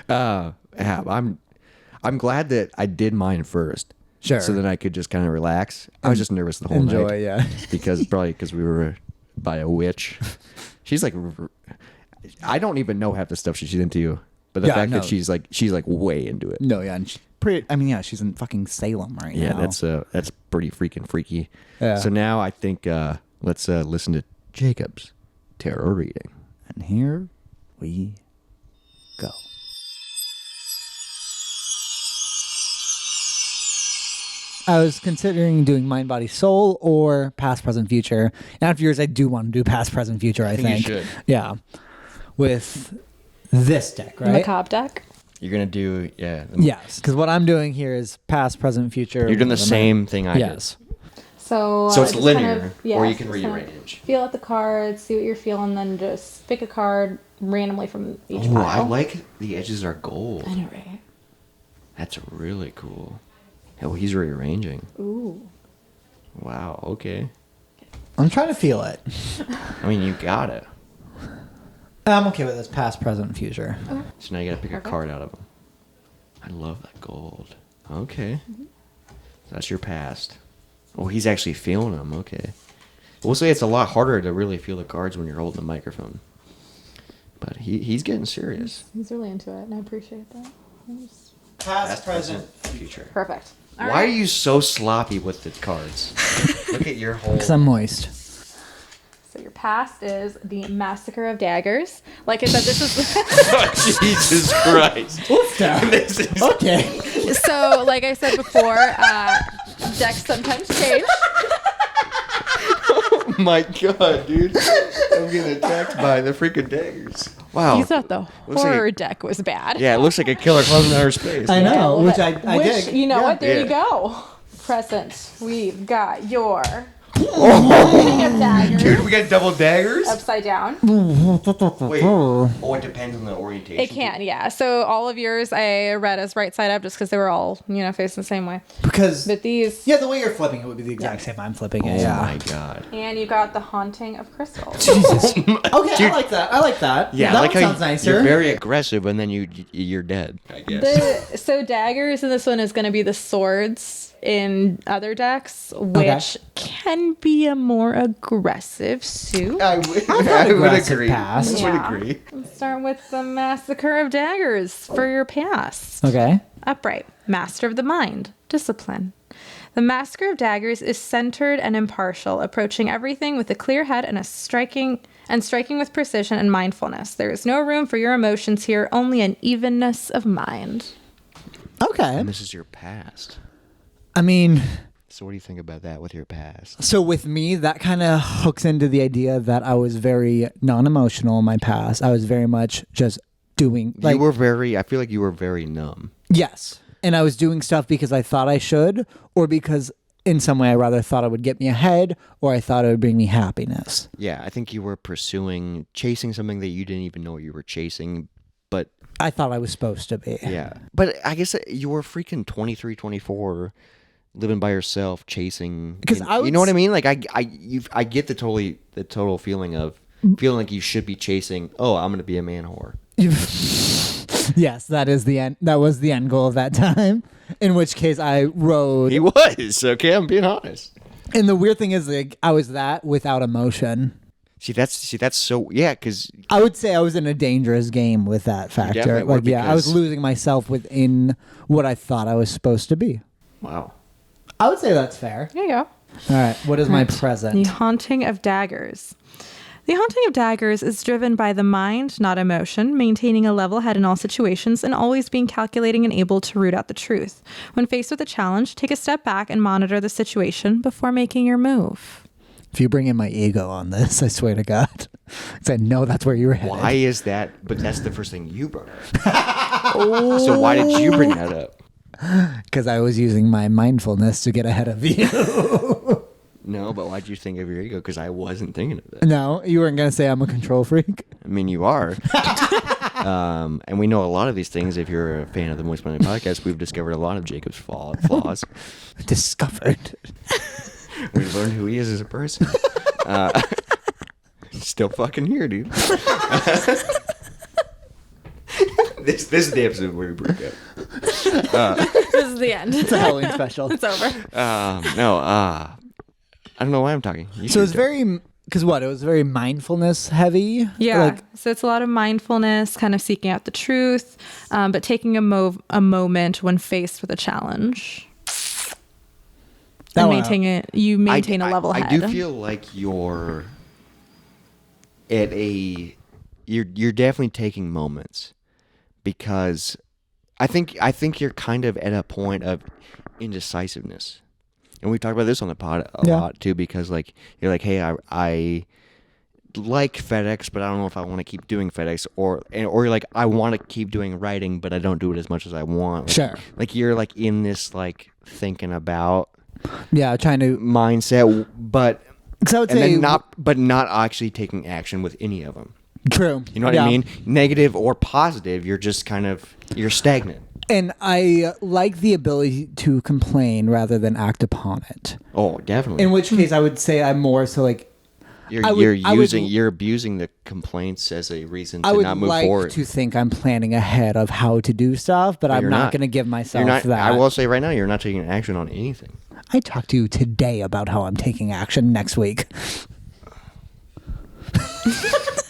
Yeah, I'm glad that I did mine first. Sure. So then I could just kind of relax. I was just nervous the whole Enjoy, night. yeah. because we were by a witch. She's like, I don't even know half the stuff she's into, but the Yeah, fact no. that she's like way into it. No, yeah, and pretty. I mean, yeah, she's in fucking Salem right Yeah, now. that's pretty freaking freaky. Yeah. So now I think let's listen to Jacob's tarot reading. And here we go. I was considering doing Mind, Body, Soul or Past, Present, Future. And after yours, I do want to do Past, Present, Future, I think. you should. Yeah. With this deck, right? Macabre deck. You're gonna do Yes. Because what I'm doing here is Past, Present, Future. You're doing the with a same thing I Yes. So, So it's just linear, or you yes, can just kind of rearrange. Feel out the cards, see what you're feeling, then just pick a card randomly from each did. Oh, I pile. like the edges are gold. I know, right? That's really cool. Oh, he's rearranging. Ooh. Wow. Okay. I'm trying to feel it. I mean, you got it. I'm okay with this Past, Present, Future. So now you gotta pick Perfect. a card out of them. I love that gold. Okay. That's your past. Oh, he's actually feeling them. Okay. We'll say it's a lot harder to really feel the cards when you're holding the microphone. But he's getting serious. He's really into it, and I appreciate that. Past, present, future. Perfect. All Why right. are you so sloppy with the cards? Look at your whole. Because I'm moist. So your past is the Massacre of Daggers. Like I said, this is Jesus Christ. This is- Okay. so. Like I said before, decks sometimes change. Oh my god, dude. I'm getting attacked by the freaking daggers. Wow. You thought the Looks like horror a- deck was bad. Yeah, it looks like a killer closing outer space. I know, Well, which that- I which, dig. you know Yeah. what? There Yeah. you go. Present. We've got your King of daggers. Dude, we got double daggers. Upside down. Wait. Oh, it depends on the orientation. It can, yeah. So all of yours I read as right side up just because they were all, facing the same way. Because But these, yeah, the way you're flipping it would be the exact same I'm flipping it. Oh Yeah. my god. and you got the Haunting of Crystal. Okay, I like that. I like that. Yeah, that like one how sounds nicer. you're very aggressive, and then you're dead. I guess. So daggers in this one is going to be the swords in other decks, which can be a more aggressive suit. I would aggressive pass. Yeah. Let's start with the Massacre of Daggers for your pass. Okay. Upright, Master of the Mind, Discipline. The Massacre of Daggers is centered and impartial, approaching everything with a clear head and striking with precision and mindfulness. There is no room for your emotions here, only an evenness of mind. Okay. And this is your past. I mean, So what do you think about that with your past? so with me, that kind of hooks into the idea that I was very non-emotional in my past. I was very much just doing like You were very. I feel like you were very numb. yes, and I was doing stuff because I thought I should, or because in some way I rather thought it would get me ahead, or I thought it would bring me happiness. Yeah, I think you were chasing something that you didn't even know you were chasing. But I thought I was supposed to be. yeah, but I guess you were freaking 23, 24. Living by yourself, chasing. 'Cause you, I would you know what I mean? Like I get the total feeling of feeling like you should be chasing. Oh, I'm gonna be a man whore. Yes, that is the end. That was the end goal of that time. In which case, I rode. He was okay. I'm being honest. And the weird thing is, like, I was that without emotion. See, that's so yeah. Because I would say I was in a dangerous game with that factor. definitely were Like, yeah, I was because- losing myself within what I thought I was supposed to be. wow. I would say that's fair. There you go. All right, what is my present? The Haunting of Daggers. The Haunting of Daggers is driven by the mind, not emotion, maintaining a level head in all situations and always being calculating and able to root out the truth. When faced with a challenge, take a step back and monitor the situation before making your move. If you bring in my ego on this, I swear to God, 'cause I know that's where you were headed. Why is that? But that's the first thing you brought up. So why did you bring that up? Because I was using my mindfulness to get ahead of you. No, but why'd you think of your ego? Because I wasn't thinking of that. No, you weren't gonna say I'm a control freak. I mean, you are. And we know a lot of these things. If you're a fan of the Moist Money podcast, we've discovered a lot of Jacob's flaws. Discovered. We've learned who he is as a person. Still fucking here, dude. This is the episode where we break up. This is the end. It's a Halloween special. It's over. No, I don't know why I'm talking. You So should it's go. very, because what? It was very mindfulness heavy. Yeah. Like, So it's a lot of mindfulness, kind of seeking out the truth, but taking a moment when faced with a challenge. That And one- you maintain a level head. I do feel like you're you're definitely taking moments because I think you're kind of at a point of indecisiveness. And we talked about this on the pod a lot too, because like you're like, hey, I like FedEx, but I don't know if I want to keep doing FedEx, or you're like, I want to keep doing writing, but I don't do it as much as I want. Like, Sure. Like you're like in this like thinking about yeah, trying to. mindset, but Because I would and say then not actually taking action with any of them. true. You know what I mean? Negative or positive, you're just kind of you're stagnant. And I like the ability to complain rather than act upon it. Oh, definitely. In which case, I would say I'm more so like You're I would- you're abusing the complaints as a reason I to would not move like forward. to think I'm planning ahead of how to do stuff, but I'm you're not not. going to give myself You're not. that. I will say right now, you're not taking action on anything. I talked to you today about how I'm taking action next week.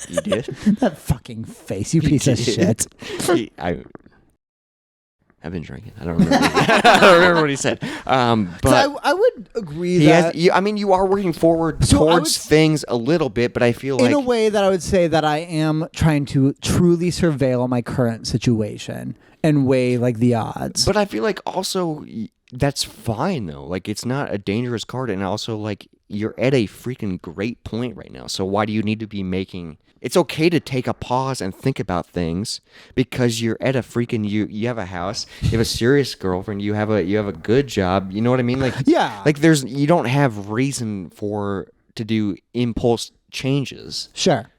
You did. That fucking face, you piece of shit. I've been drinking. I don't remember. I don't remember what he said. But So I would agree he that has. I mean, you are working forward So I towards would- things a little bit, but I feel like in a way that I would say that I am trying to truly surveil my current situation and weigh like the odds. But I feel like also that's fine though. Like it's not a dangerous card, and also like you're at a freaking great point right now. So why do you need to be making? It's okay to take a pause and think about things because you're at a freaking you have a house, you have a serious girlfriend, you have a good job. You know what I mean? Like Yeah. like you don't have reason to do impulse changes. Sure.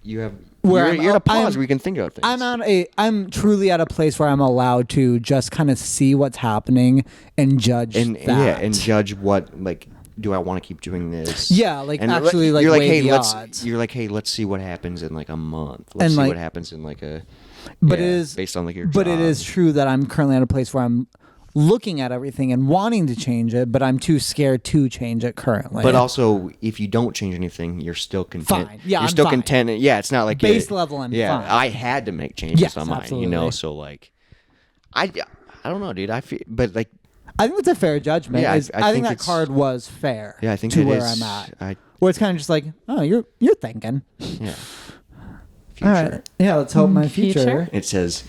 You have Where you're at a pause I'm- where you can think about things. I'm truly at a place where I'm allowed to just kind of see what's happening and judge and that. and judge what like. Do I want to keep doing this? Yeah, like, And actually, like, you're like, weigh hey, the let's. odds. You're like, hey, let's see what happens in like a month. Let's And, see like- what happens in like a. But yeah, it is based on like your. But it job. is true that I'm currently at a place where I'm looking at everything and wanting to change it, but I'm too scared to change it currently. But also, if you don't change anything, you're still content. Fine. Yeah, you're I'm still fine. content. Yeah, it's not like Base level, I'm yeah, fine. I had to make changes Yes, on mine. You know, absolutely. so like, I don't know, dude. I feel, but like, I think it's a fair judgment. Yeah, I I think think that it's- card was fair. yeah, I think to it where is. I'm at. I Where it's kind of just like, oh, you're thinking. yeah. All right. Yeah, let's hope my future. Future? It says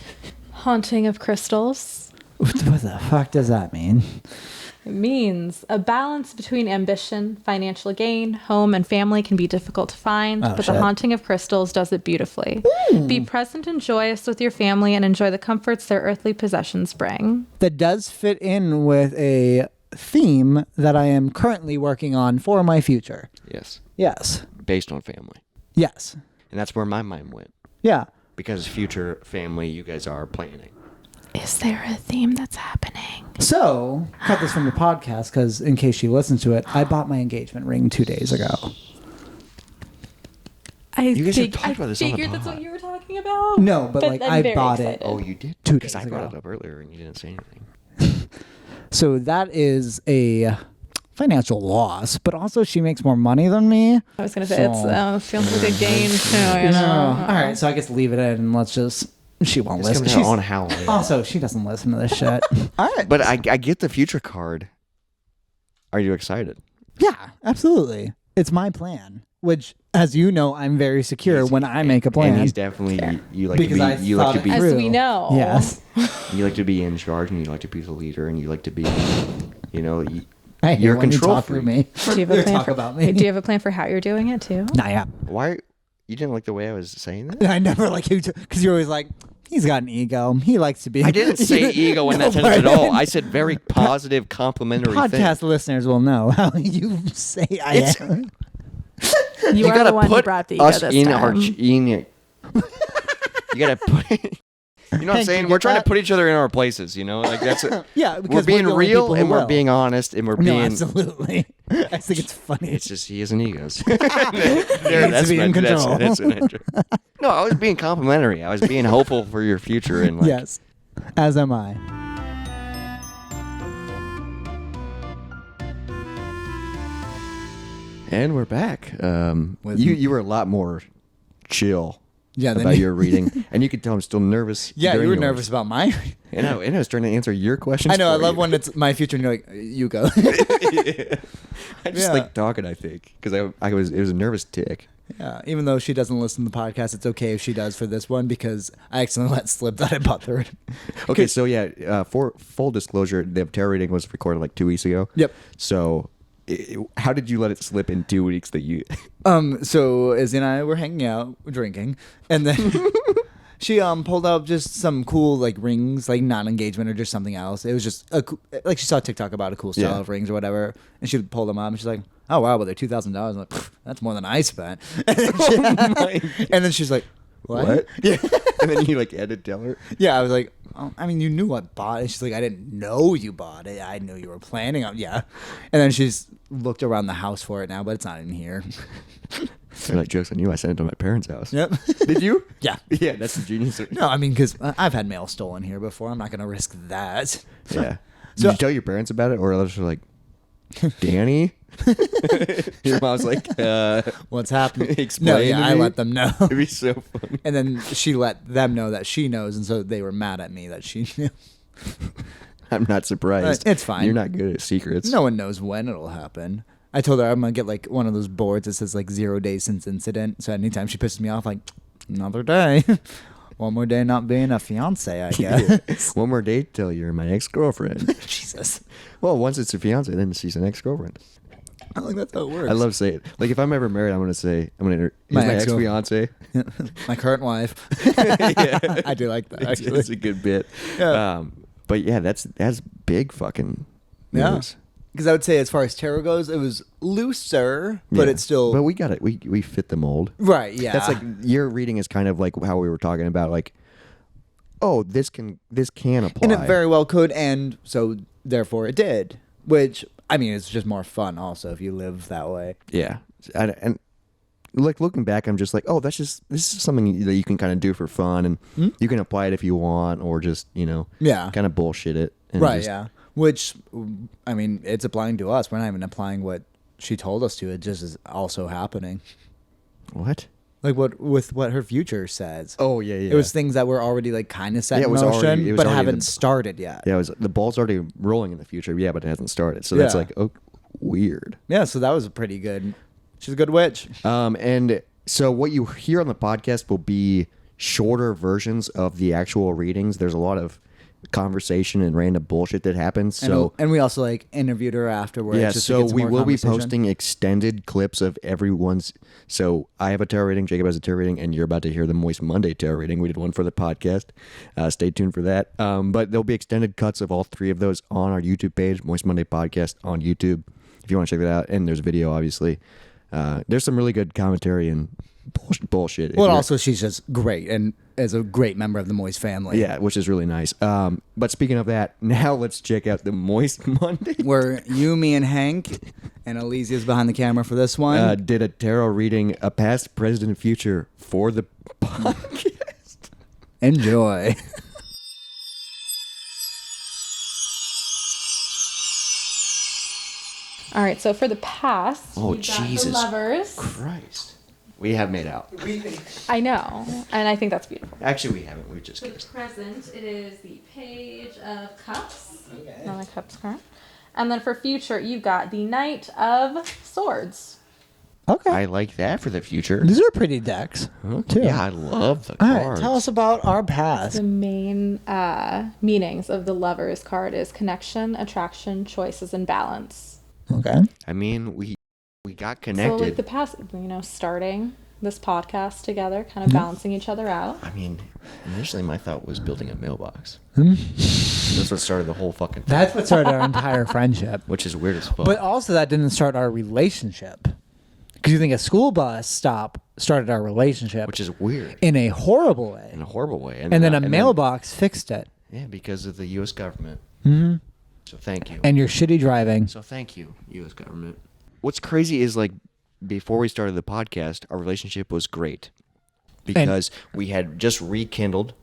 Haunting of crystals. What the fuck does that mean? It means a balance between ambition, financial gain, home, and family can be difficult to find, Oh, but shit. the Haunting of Crystals does it beautifully. Be present and joyous with your family and enjoy the comforts their earthly possessions bring. That does fit in with a theme that I am currently working on for my future. yes, Yes. based on family, Yes. and that's where my mind went Yeah. because future family, you guys are planning. Is there a theme that's happening? So, cut this from the podcast because in case she listens to it, I bought my engagement ring 2 days ago. You guys have talked about this on the figured that's pod. what you were talking about. No, but, like, I'm I very bought it. excited. Oh, you did? 2 Because days I brought ago. it up earlier and you didn't say anything. So that is a financial loss, but also she makes more money than me. I was gonna say it's So- feels like a gain too. You know? All right, so I guess leave it in and let's just. She won't It's listen. coming out She's- on Halloween. Also, she doesn't listen to this shit. All right. But I get the future card. Are you excited? Yeah, absolutely. It's my plan, which, as you know, I'm very secure when I make a plan. And he's definitely you like Because I to be you like thought to it be As through. we know. Yes. you like to be in charge and you like to be the leader and you like to be you know I hate you're a when you control talk through freak. me. Do you have a Or plan talk for, about me. Do you have a plan for how you're doing it too? Nah, yeah. Why you didn't like the way I was saying that? I never like you because you're always like, he's got an ego. He likes to be. I didn't say ego in that No, sentence at but- all. I said very positive, complimentary Podcast thing. listeners will know how you say I It's- am. You, are gotta the one who put brought the ego us this in time. our you gotta put. You know what I'm Hank, saying? you We're get trying that? to put each other in our places. You know, like that's Yeah, we're because being the only real people who and we're will. being honest and we're No, being. absolutely. I think it's funny. It's just he has an egos. He needs to be in control. That's no, I was being complimentary. I was being hopeful for your future and like. Yes, as am I. And we're back. With- You were a lot more chill Yeah, then about you- your reading, and you could tell I'm still nervous. Yeah, during you were yours. nervous about mine. And I was trying to answer your questions. I know. I for love you. when it's my future and you're like, you go. I just Yeah. like talking. I think because it was a nervous tick. Yeah, even though she doesn't listen to the podcast, it's okay if she does for this one because I accidentally let slip that I bought the. Okay, so yeah, for full disclosure, the tarot reading was recorded like 2 weeks ago. Yep. So, how did you let it slip in 2 weeks that you? So Izzy and I were hanging out, drinking, and then she pulled out just some cool like rings, like not engagement or just something else. It was just like she saw TikTok about a cool style Yeah. of rings or whatever, and she pulled them up and she's like, "Oh wow, but they're $2,000." I'm like, "That's more than I spent." And then she's like, "What?" Yeah. And then you like had to tell her. Yeah, I was like, oh, I mean, you knew I bought it. She's like, I didn't know you bought it. I knew you were planning on. Yeah, and then she's looked around the house for it now, but it's not in here. You're like, jokes on you. I sent it to my parents' house. Yep. Did you? Yeah. Yeah, that's the genius. No, I mean, because I've had mail stolen here before. I'm not gonna risk that. Yeah. So- Did you tell your parents about it, or others were like, Danny? Your mom's like, What's happening? Explain No, yeah, to I me. let them know. it'd be so funny. And then she let them know that she knows, and so they were mad at me that she knew. I'm not surprised. It's fine. You're not good at secrets. No one knows when it'll happen. I told her I'm gonna get like one of those boards that says like 0 days since incident. So anytime she pisses me off, like another day, one more day not being a fiance, I guess. One more date till you're my ex-girlfriend. Jesus. Well, once it's a fiance, then she's an ex-girlfriend. I think that's how it works. I love saying it. Like if I'm ever married, I'm gonna say here's My my ex-girl- ex-fiance. My current wife. Yeah. I do like that. It's, Actually, it's a good bit. Yeah. But yeah, that's big fucking yeah. news. Because I would say, as far as tarot goes, it was looser, but Yeah. it's still But we got it. We fit the mold. right. Yeah, That's like your reading is kind of like how we were talking about. Like, oh, this can apply. and it very well could, and so therefore it did. Which I mean, it's just more fun also if you live that way. Yeah, and like looking back, I'm just like, oh, this is something that you can kind of do for fun, and you can apply it if you want, or just Yeah. kind of bullshit it. And Right. just- Yeah. Which I mean, it's applying to us. We're not even applying what she told us to. It just is also happening. What? Like what her future says. Oh yeah, yeah. It was things that were already like kind of set Yeah, it in was motion, already- it was but already haven't the- started yet. Yeah, the ball's already rolling in the future. Yeah, but it hasn't started. So that's Yeah. like, oh, weird. Yeah, so that was pretty good. She's a good witch. And so what you hear on the podcast will be shorter versions of the actual readings. There's a lot of conversation and random bullshit that happens. So And we also like interviewed her afterwards. yeah, just to so get some we more will be conversation. posting extended clips of everyone's. So I have a tarot reading, Jacob has a tarot reading, and you're about to hear the Moist Monday tarot reading. We did one for the podcast. Stay tuned for that. But there'll be extended cuts of all three of those on our YouTube page, Moist Monday Podcast on YouTube, if you want to check that out. And there's video, obviously. There's some really good commentary and bullshit. If Well, you're- also she's just great and is a great member of the Moist family. yeah, which is really nice. But speaking of that, now let's check out the Moist Monday. Where you, me, and Hank and Elysia's behind the camera for this one. Did a tarot reading, a past, present, and future for the podcast. Enjoy. All right, so for the past, Oh, we've got Jesus the lovers. Christ. We have made out. I know, and I think that's beautiful. Actually, we haven't. We just For the kissed. present, it is the Page of Cups. Another Cups card. And then for future, you've got the Knight of Swords. Okay. I like that for the future. These are pretty decks, too. Yeah, I love the All cards. right, tell us about our past. The main meanings of the Lovers card is connection, attraction, choices, and balance. Okay. I mean, we got So like connected. the past, starting this podcast together, kind of balancing each other out. I mean, initially my thought was building a mailbox. That's what started the whole fucking thing, That's what started our entire friendship. which is weird as fuck. But also, that didn't start our relationship. Because you think a school bus stop started our relationship which is weird in a horrible way. in a horrible way. And then a mailbox fixed it. Yeah, because of the U.S. government. Mm-hmm. So thank you. And your shitty driving. So thank you, U.S. government. What's crazy is like before we started the podcast, our relationship was great because we had just rekindled.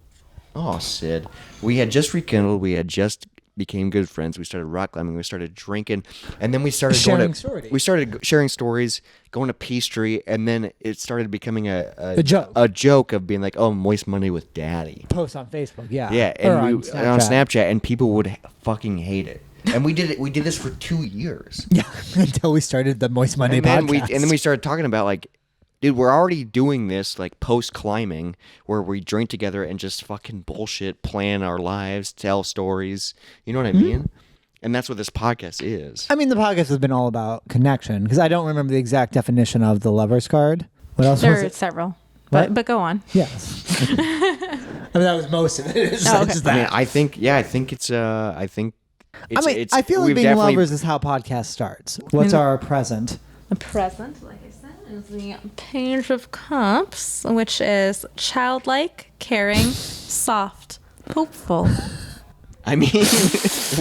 Oh, Sid, we had just rekindled. We had just became good friends. We started rock climbing. We started drinking, and then we started Sharing going to. stories. We started sharing stories, going to Peachtree, and then it started becoming a joke. A joke of being like, "Oh, Moist Monday with Daddy." Post on Facebook, yeah. Yeah, Or and on we on Snapchat, and people would fucking hate it. And we did it. We did this for 2 years. Yeah, until we started the Moist Monday And then, podcast. and then we started talking about like, dude, we're already doing this like post climbing where we drink together and just fucking bullshit, plan our lives, tell stories. You know what I mean? And that's what this podcast is. I mean, the podcast has been all about connection because I don't remember the exact definition of the Lover's card. What else There was are it? several, What? but go on. Yes. I mean, that was most of it. It's Oh, just okay. I mean, that. I think it's, I feel like we've being definitely- lovers is how podcast starts. What's our present? The present, like I said, is the Page of Cups, which is childlike, caring, soft, hopeful. I mean,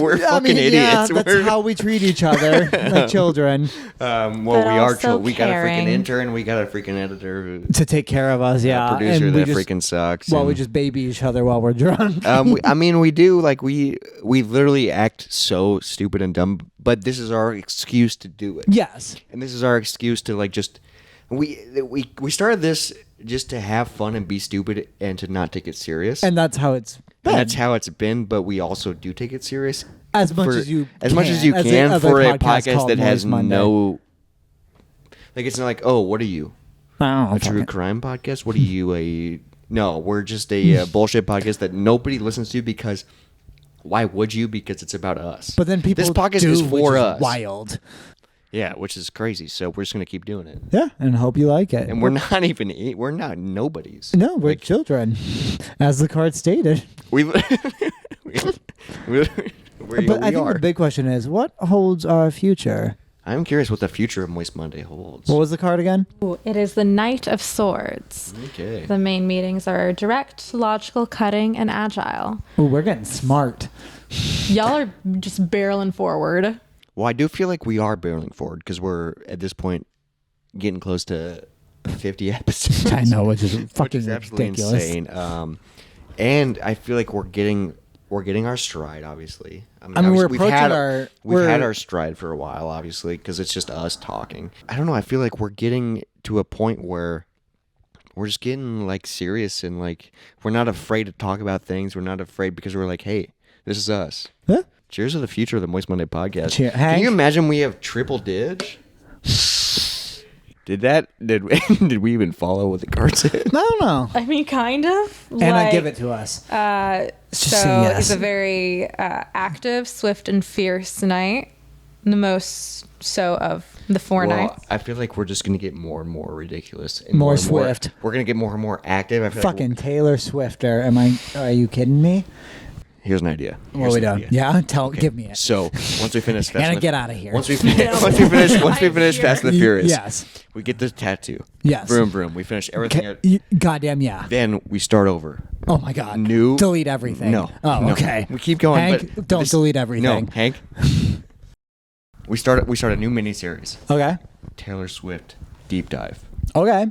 we're I fucking mean, yeah, idiots. that's We're, how we treat each other like children well, But we are. also We got a freaking caring. intern. We got a freaking editor. Who, to take care of us. Yeah, a producer and we that just freaking sucks. well, we and- just baby each other while we're drunk. I mean, we do like we literally act so stupid and dumb, but this is our excuse to do it. Yes. And this is our excuse to like just we started this just to have fun and be stupid and to not take it serious. And that's how it's been. And that's how it's been, but we also do take it serious As much for- as you as much can. as you As the can other for a podcast podcast called that has Moist Monday. no like it's not like, oh, what are you? Oh, A true crime podcast? What are you? No, we're just a bullshit podcast that nobody listens to because why would you? Because it's about us. But then people this podcast do, is which for is us. wild. Yeah, which is crazy. So we're just gonna keep doing it. Yeah, and hope you like it. And we're not nobodies. no, we're children, as the card stated. We we But I think are. the big question is, what holds our future? I'm curious what the future of Moist Monday holds. What was the card again? Ooh, it is the Knight of Swords. Okay. The main meanings are direct, logical, cutting, and agile. Ooh, we're getting smart. Y'all are just barreling forward. Well, I do feel like we are barreling forward because we're at this point getting close to 50 episodes. I know, which is which fucking is absolutely ridiculous. insane. And I feel like we're getting our stride. Obviously, mean, obviously, we're we've approaching had our- we've had we're- our stride for a while, obviously, because it's just us talking. I don't know. I feel like we're getting to a point where we're just getting like serious and like we're not afraid to talk about things. We're not afraid because we're like, hey, this is us. Huh? Cheers to the future of the Moist Monday podcast. Cheer- Can Hank? you imagine we have triple dig? Did we even follow what the card said? I don't know. I mean, kind of. Anna, give it to us. So say yes. it's a very active, swift, and fierce knight. The most so of the four knights. I feel like we're just gonna get more and more ridiculous. And More and more- swift. We're gonna get more and more active. I feel Fucking Like Taylor Swifter. Are you kidding me? here's an idea. What Here's we an done? idea. Yeah, give me it. So once we finish, Fast Anna, and the- get outta here. Once we finish, once we finish here. Fast and the Furious, Yes. we get this tattoo. Yes. Vroom vroom. We finish everything. Goddamn yeah. Then we start over. Oh my god. New. Delete everything. No. Oh, no. okay. We keep going. Hank, but don't this- delete everything. No, Hank. We start a new miniseries. Okay. Taylor Swift deep dive. Okay.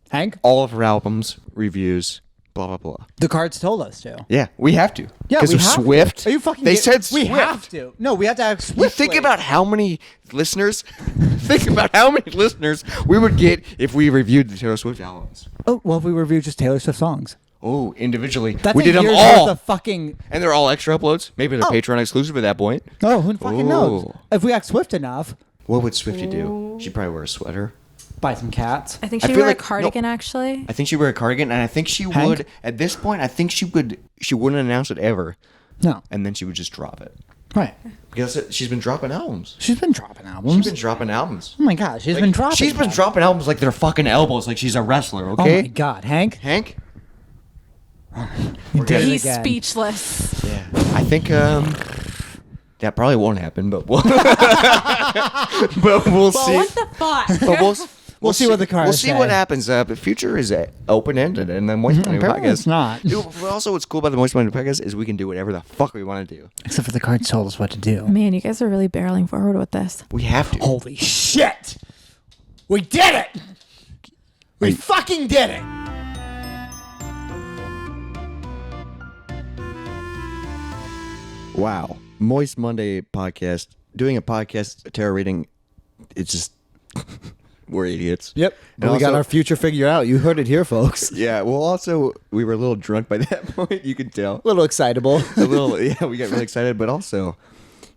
Hank, All of her albums, reviews, blah blah blah. the cards told us to. Yeah, we have to. Yeah, because we of have Swift. To. Are you fucking? They kidding? said we Swift. have to. No, we have to have Swift. You think about how many listeners. Think about how many listeners we would get if we reviewed the Taylor Swift albums. Oh, well, if we reviewed just Taylor Swift songs. Oh, individually, That's we a did them year's all, worth of fucking. and they're all extra uploads. Maybe they're Oh. Patreon exclusive at that point. Oh, who fucking knows? Ooh. If we act Swift enough, What would Swifty do? She'd probably wear a sweater. buy some cats. I think I she feel wore like- a cardigan, actually. I think she'd wear a cardigan, and I think she Hank? would. At this point, I think she would. She wouldn't announce it ever, No. and then she would just drop it Right. because she's been dropping albums. She's been dropping albums. She's been dropping albums. Oh my god, she's Like, been dropping. She's been them. dropping albums like they're fucking elbows, like she's a wrestler. Oh Okay, my god, Hank. Hank. You did it He's again. speechless. Yeah, I think that probably won't happen, but we'll but we'll Well, see. what the fuck? But We'll see what the cards We'll see say. what happens. The future is open ended, and the Moist Money Apparently podcast. it's not. Dude, but also, what's cool about the Moist Money podcast is we can do whatever the fuck we want to do. Except for the cards told us what to do. Man, you guys are really barreling forward with this. We have to. Holy shit! We did it! We fucking did it! Wow. Moist Monday podcast. Doing a podcast, a tarot reading, it's just, we're idiots. Yep. And But we got also- our future figured out. You heard it here, folks. Yeah, well, also, we were a little drunk by that point, you could tell. A little excitable. A little, yeah, we got really excited, but also,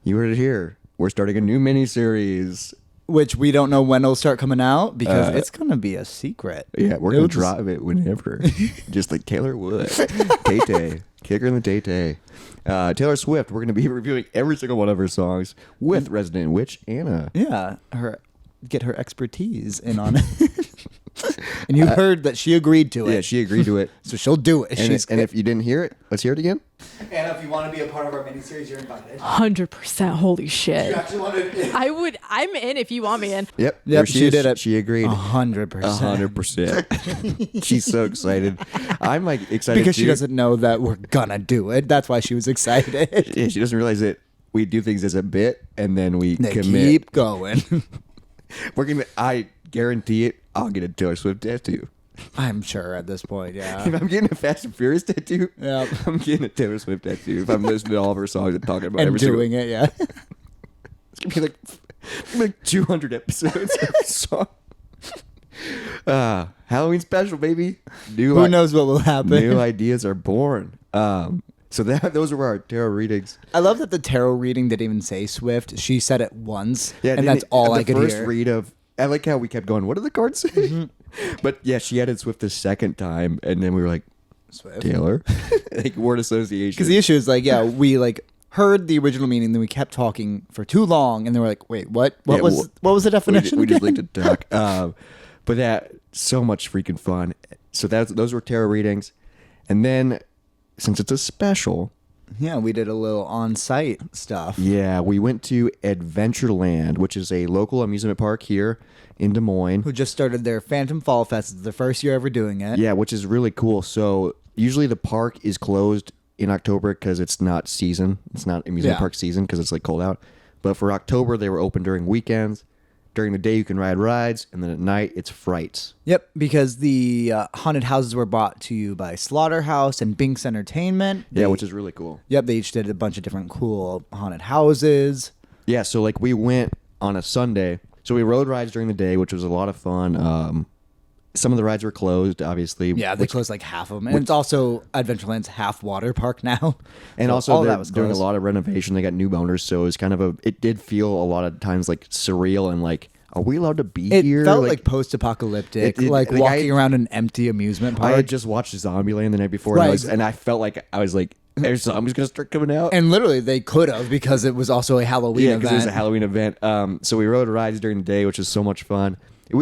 you heard it here. We're starting a new mini-series. Which we don't know when it'll start coming out because Uh, it's going to be a secret. Yeah, we're It'll going to just- drive it whenever. Just like Taylor would. Tay-Tay. Kicker in the Tay-Tay. Taylor Swift, we're going to be reviewing every single one of her songs with resident witch Anna. Yeah, get her expertise in on it. And you heard that she agreed to it. Yeah, she agreed to it. So she'll do it. And if you didn't hear it, let's hear it again. Anna, if you want to be a part of our miniseries, you're invited. 100%. Holy shit. actually want to. I'm in if you want me in. Yep. Yep, there she is. did it. She agreed. 100%. 100%. She's so excited. I'm like excited Because she too. doesn't know that we're gonna do it. That's why she was excited. Yeah, she doesn't realize that we do things as a bit and then we They commit. keep going. We're gonna. I guarantee it. I'll get a Taylor Swift tattoo. I'm sure at this point, yeah. If I'm getting a Fast and Furious tattoo, Yep. I'm getting a Taylor Swift tattoo. If I'm listening to all of her songs and talking about And every doing it, yeah. it's gonna be like 200 episodes of a song. Halloween special, baby. Who knows what will happen? New ideas are born. So those were our tarot readings. I love that the tarot reading didn't even say Swift. She said it once, Yeah, and that's all I could The first hear. read of. I like how we kept going. What did the cards say? But yeah, she added Swift the second time, and then we were like, Swift. Taylor, like word association. Because the issue is like, yeah, we like heard the original meaning, then we kept talking for too long, and they were like, "Wait, what? Yeah, What was the definition?" We just again? like to talk. But that so much freaking fun. So those were tarot readings, and then since it's a special, Yeah, we did a little on-site stuff. yeah, we went to Adventureland, which is a local amusement park here in Des Moines. Who just started their Phantom Fall Fest? It's their first year ever doing it. Yeah, which is really cool. So usually the park is closed in October because it's not season. It's not amusement Yeah. park season because it's like cold out. But for October, they were open during weekends. During the day, you can ride rides, and then at night, it's frights. Yep, because the haunted houses were brought to you by Slaughterhouse and Binks Entertainment. Yeah, They- which is really cool. Yep, they each did a bunch of different cool haunted houses. Yeah, so like we went on a Sunday. So we rode rides during the day, which was a lot of fun. Some of the rides were closed, obviously. Yeah, they closed like half of them. And it's also Adventureland's half water park now. And So also all of they're that was doing a closed. lot of renovation. They got new owners, so it's kind of it did feel a lot of times like surreal and like, are we allowed to be It here? felt like post-apocalyptic, like, walking around an empty amusement I park. had just watched Zombieland the night before, Right. and I felt like I was like, "There's zombies gonna start coming out." And literally, they could have because it was also a Halloween Yeah, event. because it was a Halloween event. So we rode rides during the day, which was so much fun. It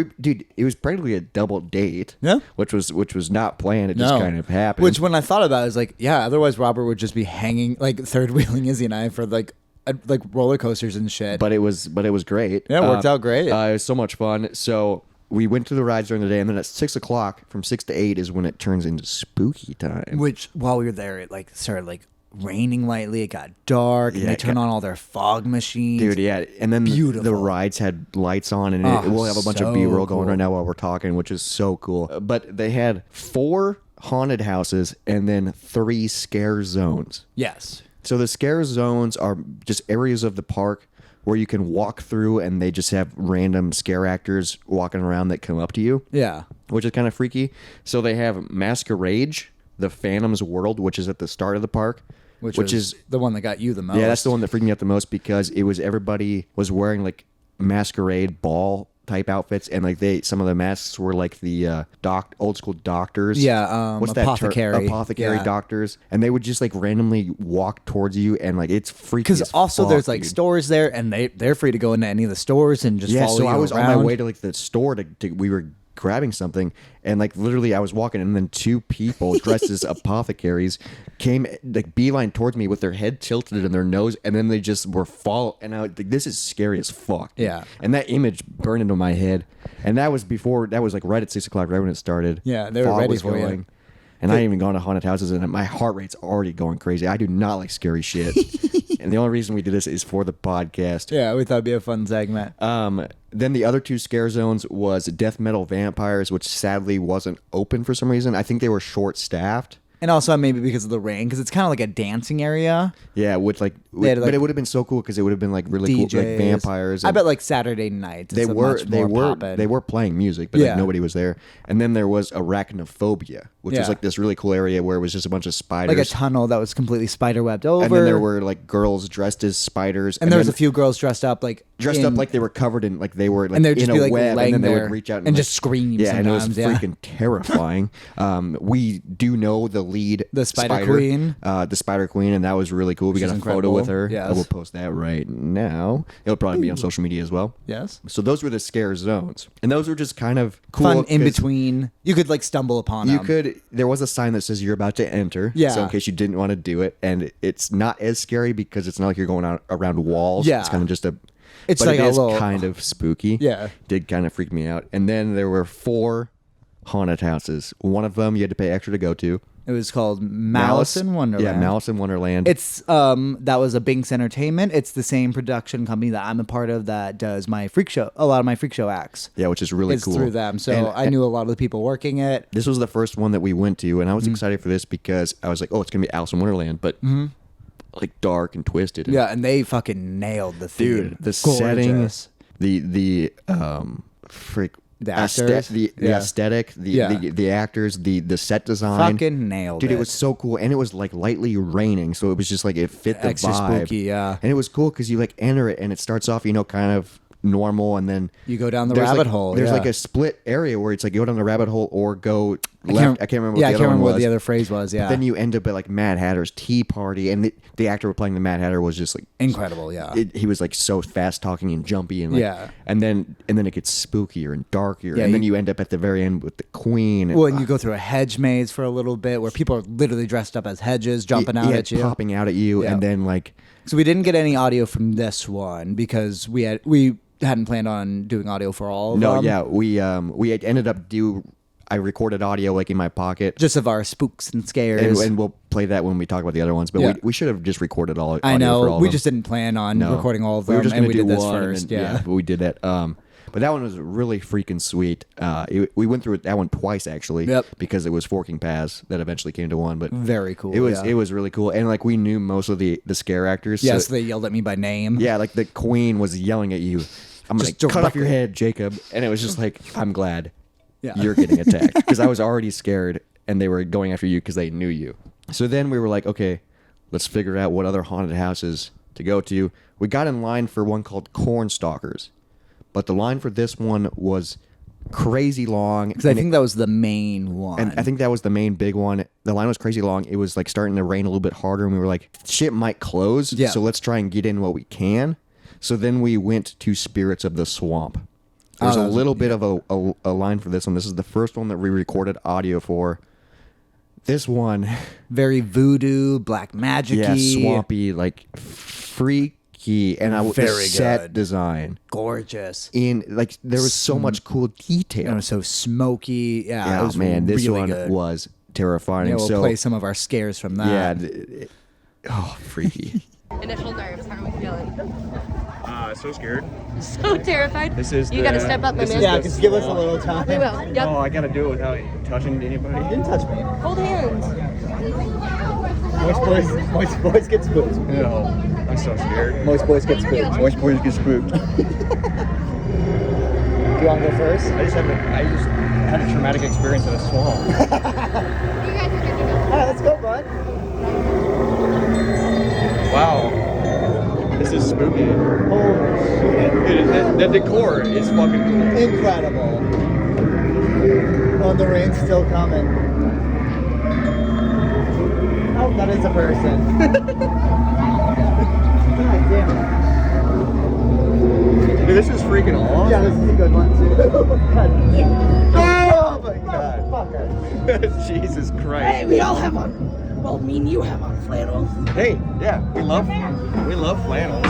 was practically a double date. Yeah. which was not planned. It just kind of happened. Which, when I thought about it, I was like, yeah. Otherwise, Robert would just be hanging, like third wheeling Izzy and I for like roller coasters and shit. but it was great. Yeah, it worked out great. It was so much fun. So we went to the rides during the day, and then at 6:00, from 6 to 8 is when it turns into spooky time. Which, while we were there, it like started like raining lightly. It got dark, and Yeah, they it turned got- on all their fog machines. Dude, yeah, and then Beautiful. the rides had lights on, and Oh, we'll have a bunch so of B-roll going cool. right now while we're talking, which is so cool. But they had 4 haunted houses and then 3 scare zones. Yes. So the scare zones are just areas of the park where you can walk through, and they just have random scare actors walking around that come up to you, Yeah. which is kind of freaky. So they have Masquerade, the Phantom's World, which is at the start of the park, Which is the one that got you the most. yeah, that's the one that freaked me out the most because it was everybody was wearing like masquerade ball type outfits, and like some of the masks were like the old school doctors. Yeah, what's that term? apothecary. Apothecary Yeah. doctors, and they would just like randomly walk towards you, and like it's freaky. Because as also fuck, there's like dude. stores there, and they're free to go into any of the stores and just Yeah, follow so you I was around. on my way to like the store to we were grabbing something, and like literally I was walking, and then 2 people dressed as apothecaries came like beeline towards me with their head tilted and their nose, and then they just were and I was like, this is scary as fuck. Yeah. And that image burned into my head, and that was like right at 6:00, right when it started. Yeah, they were Fog ready was for you. going. And I ain't even gone to haunted houses, and my heart rate's already going crazy. I do not like scary shit. And the only reason we did this is for the podcast. Yeah, we thought it'd be a fun segment. Then the other 2 scare zones was Death Metal Vampires, which sadly wasn't open for some reason. I think they were short staffed. And also maybe because of the rain, because it's kind of like a dancing area. Yeah, with had, but like, it would have been so cool because it would have been like really cool, like DJs. vampires. I and bet like Saturday nights. they it's were much more poppin'. they were playing music, but Yeah. like nobody was there. And then there was Arachnophobia, which was Yeah. like this really cool area where it was just a bunch of spiders. like a tunnel that was completely spider webbed over. and then there were like girls dressed as spiders, and there was then a few girls dressed up like up like they were covered in like they were like And they'd in just a be, like, web, laying and then they there would reach out and like, just scream Yeah, and it was sometimes, yeah. freaking terrifying. We do know the lead, The Spider Queen. the Spider Queen, and that was really cool. We She's got a photo with incredible. her. Yes. I will post that right now. It'll probably be on social media as well. yes, So those were the scare zones, and those were just kind of cool. fun in 'cause between. You could like stumble upon You them. could. There was a sign that says you're about to enter. Yeah. So in case you didn't want to do it, and it's not as scary because it's not like you're going out around walls. Yeah. It's kind of just a. It's but like it a is little- kind of spooky. Yeah. Did kind of freak me out. And then there were 4 haunted houses. One of them you had to pay extra to go to. It was called Malice in Wonderland. Yeah, Malice in Wonderland. It's that was a Binks Entertainment. It's the same production company that I'm a part of that does my freak show. A lot of my freak show acts. yeah, which is really It's cool. through them. So And- I knew a lot of the people working it. This was the first one that we went to, and I was Mm-hmm. excited for this because I was like, "Oh, it's gonna be Alice in Wonderland," but like dark and twisted. Yeah, and they fucking nailed the theme. Dude, the setting, Gorgeous. the freak, The actors? the Yeah. aesthetic, Yeah. the actors, the set design, Fucking nailed Dude, it. it was so cool, and it was like lightly raining, so it was just like it fit the Extra vibe. spooky, yeah. And it was cool because you like enter it, and it starts off, kind of normal, and then You go down the there's, rabbit like- hole, There's yeah. like a split area where it's like you go down the rabbit hole or go left. I can't remember. Yeah, what I the can't other one remember what was. the other phrase was. Yeah, Then you end up at like Mad Hatter's tea party, and the actor playing the Mad Hatter was just like incredible. Yeah, he was like so fast talking and jumpy and like, Yeah. and then it gets spookier and darker, Yeah, and then you- you end up at the very end with the Queen. And, well, and you go through a hedge maze for a little bit where people are literally dressed up as hedges, jumping out yeah, at you. popping out at you, Yeah. and then like So we didn't get any audio from this one because we hadn't planned on doing audio for all of them. yeah, we had ended up I recorded audio like in my pocket. Just of our spooks and scares. And we'll play that when we talk about the other ones. But Yeah. we should have just recorded all. I audio for know. all We of them. just didn't plan on No. recording all of We them, were just and gonna we did do this one, and first. then- Yeah. but we did that. But that one was really freaking sweet. We went through that one twice actually. Yep. Because it was forking paths that eventually came to one. But Very cool. it was yeah. it was really cool, and like we knew most of the scare actors. Yeah, so- so they yelled at me by name. yeah, like the Queen was yelling at you. I'm gonna Just cut off directly. your head, Jacob. And it was just like, I'm glad Yeah. you're getting attacked because I was already scared, and they were going after you because they knew you. So then we were like, okay, let's figure out what other haunted houses to go to. We got in line for one called Cornstalkers, but the line for this one was crazy long. Because I and think that was the main one. and I think that was the main big one. The line was crazy long. It was like starting to rain a little bit harder, and we were like, shit might close. Yeah. So let's try and get in what we can. So then we went to Spirits of the Swamp. There's Oh, a that was- little bit of a line for this one. This is the first one that we recorded audio for. This one, very voodoo, black magic-y. yeah, swampy, like freaky, and the Very set good. design Gorgeous. in like there was so much cool detail. It was so smoky. Yeah, Yeah, it was man, this really one good. was terrifying. Yeah, we'll so play some of our scares from yeah, that. oh, freaky. Initial nerves. How are we feeling? So scared. So terrified. This is You gotta step up, my man. Yeah, just give us a little time. We will. Yep. Oh, I gotta do it without touching anybody. You didn't touch me. Hold hands. Moist boys get spooked. No, I'm so scared. Moist boys get spooked. Moist boys get spooked. Do you want to go first? I just had a traumatic experience in a swamp. All right, let's go, bud. Wow. This is spooky. Holy shit. Dude, the decor is fucking cool. Incredible. Oh, the rain's still coming. Oh, that is a person. God damn it. Dude, this is freaking awesome. Yeah, this is a good one too. God damn. Oh my god. Fucker. Jesus Christ. Hey, we all have on. Well, me and you have on flannels. Hey, yeah, we love flannels.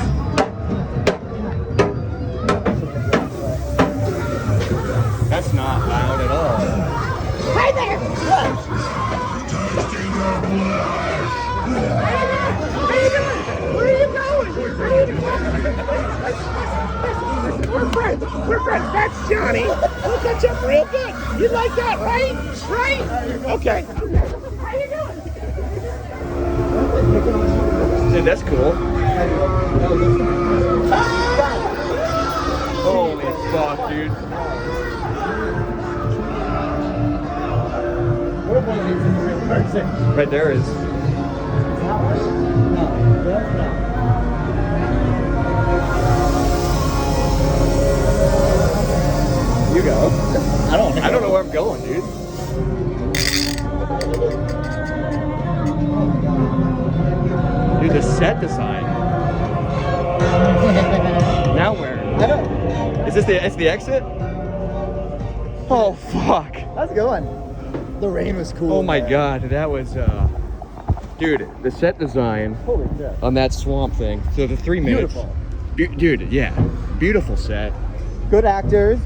That's not loud at all. Hi there! How you doing? Where are you going? Where are you going? We're friends. We're friends. That's Johnny. He'll catch up real good. You like that, right? Right? Okay. How you doing? Dude, that's cool. Holy fuck, dude. What if one of these is a real person? Right there is. You go. I don't know where I'm going, dude. Dude, the set design. Now where? I don't. Is this the exit? Oh fuck. That's a good one. The rain was cool. Oh my man. god, that was dude, the set design Holy shit. on that swamp thing. So the 3 minutes. Beautiful. Dude, yeah. Beautiful set. Good actors.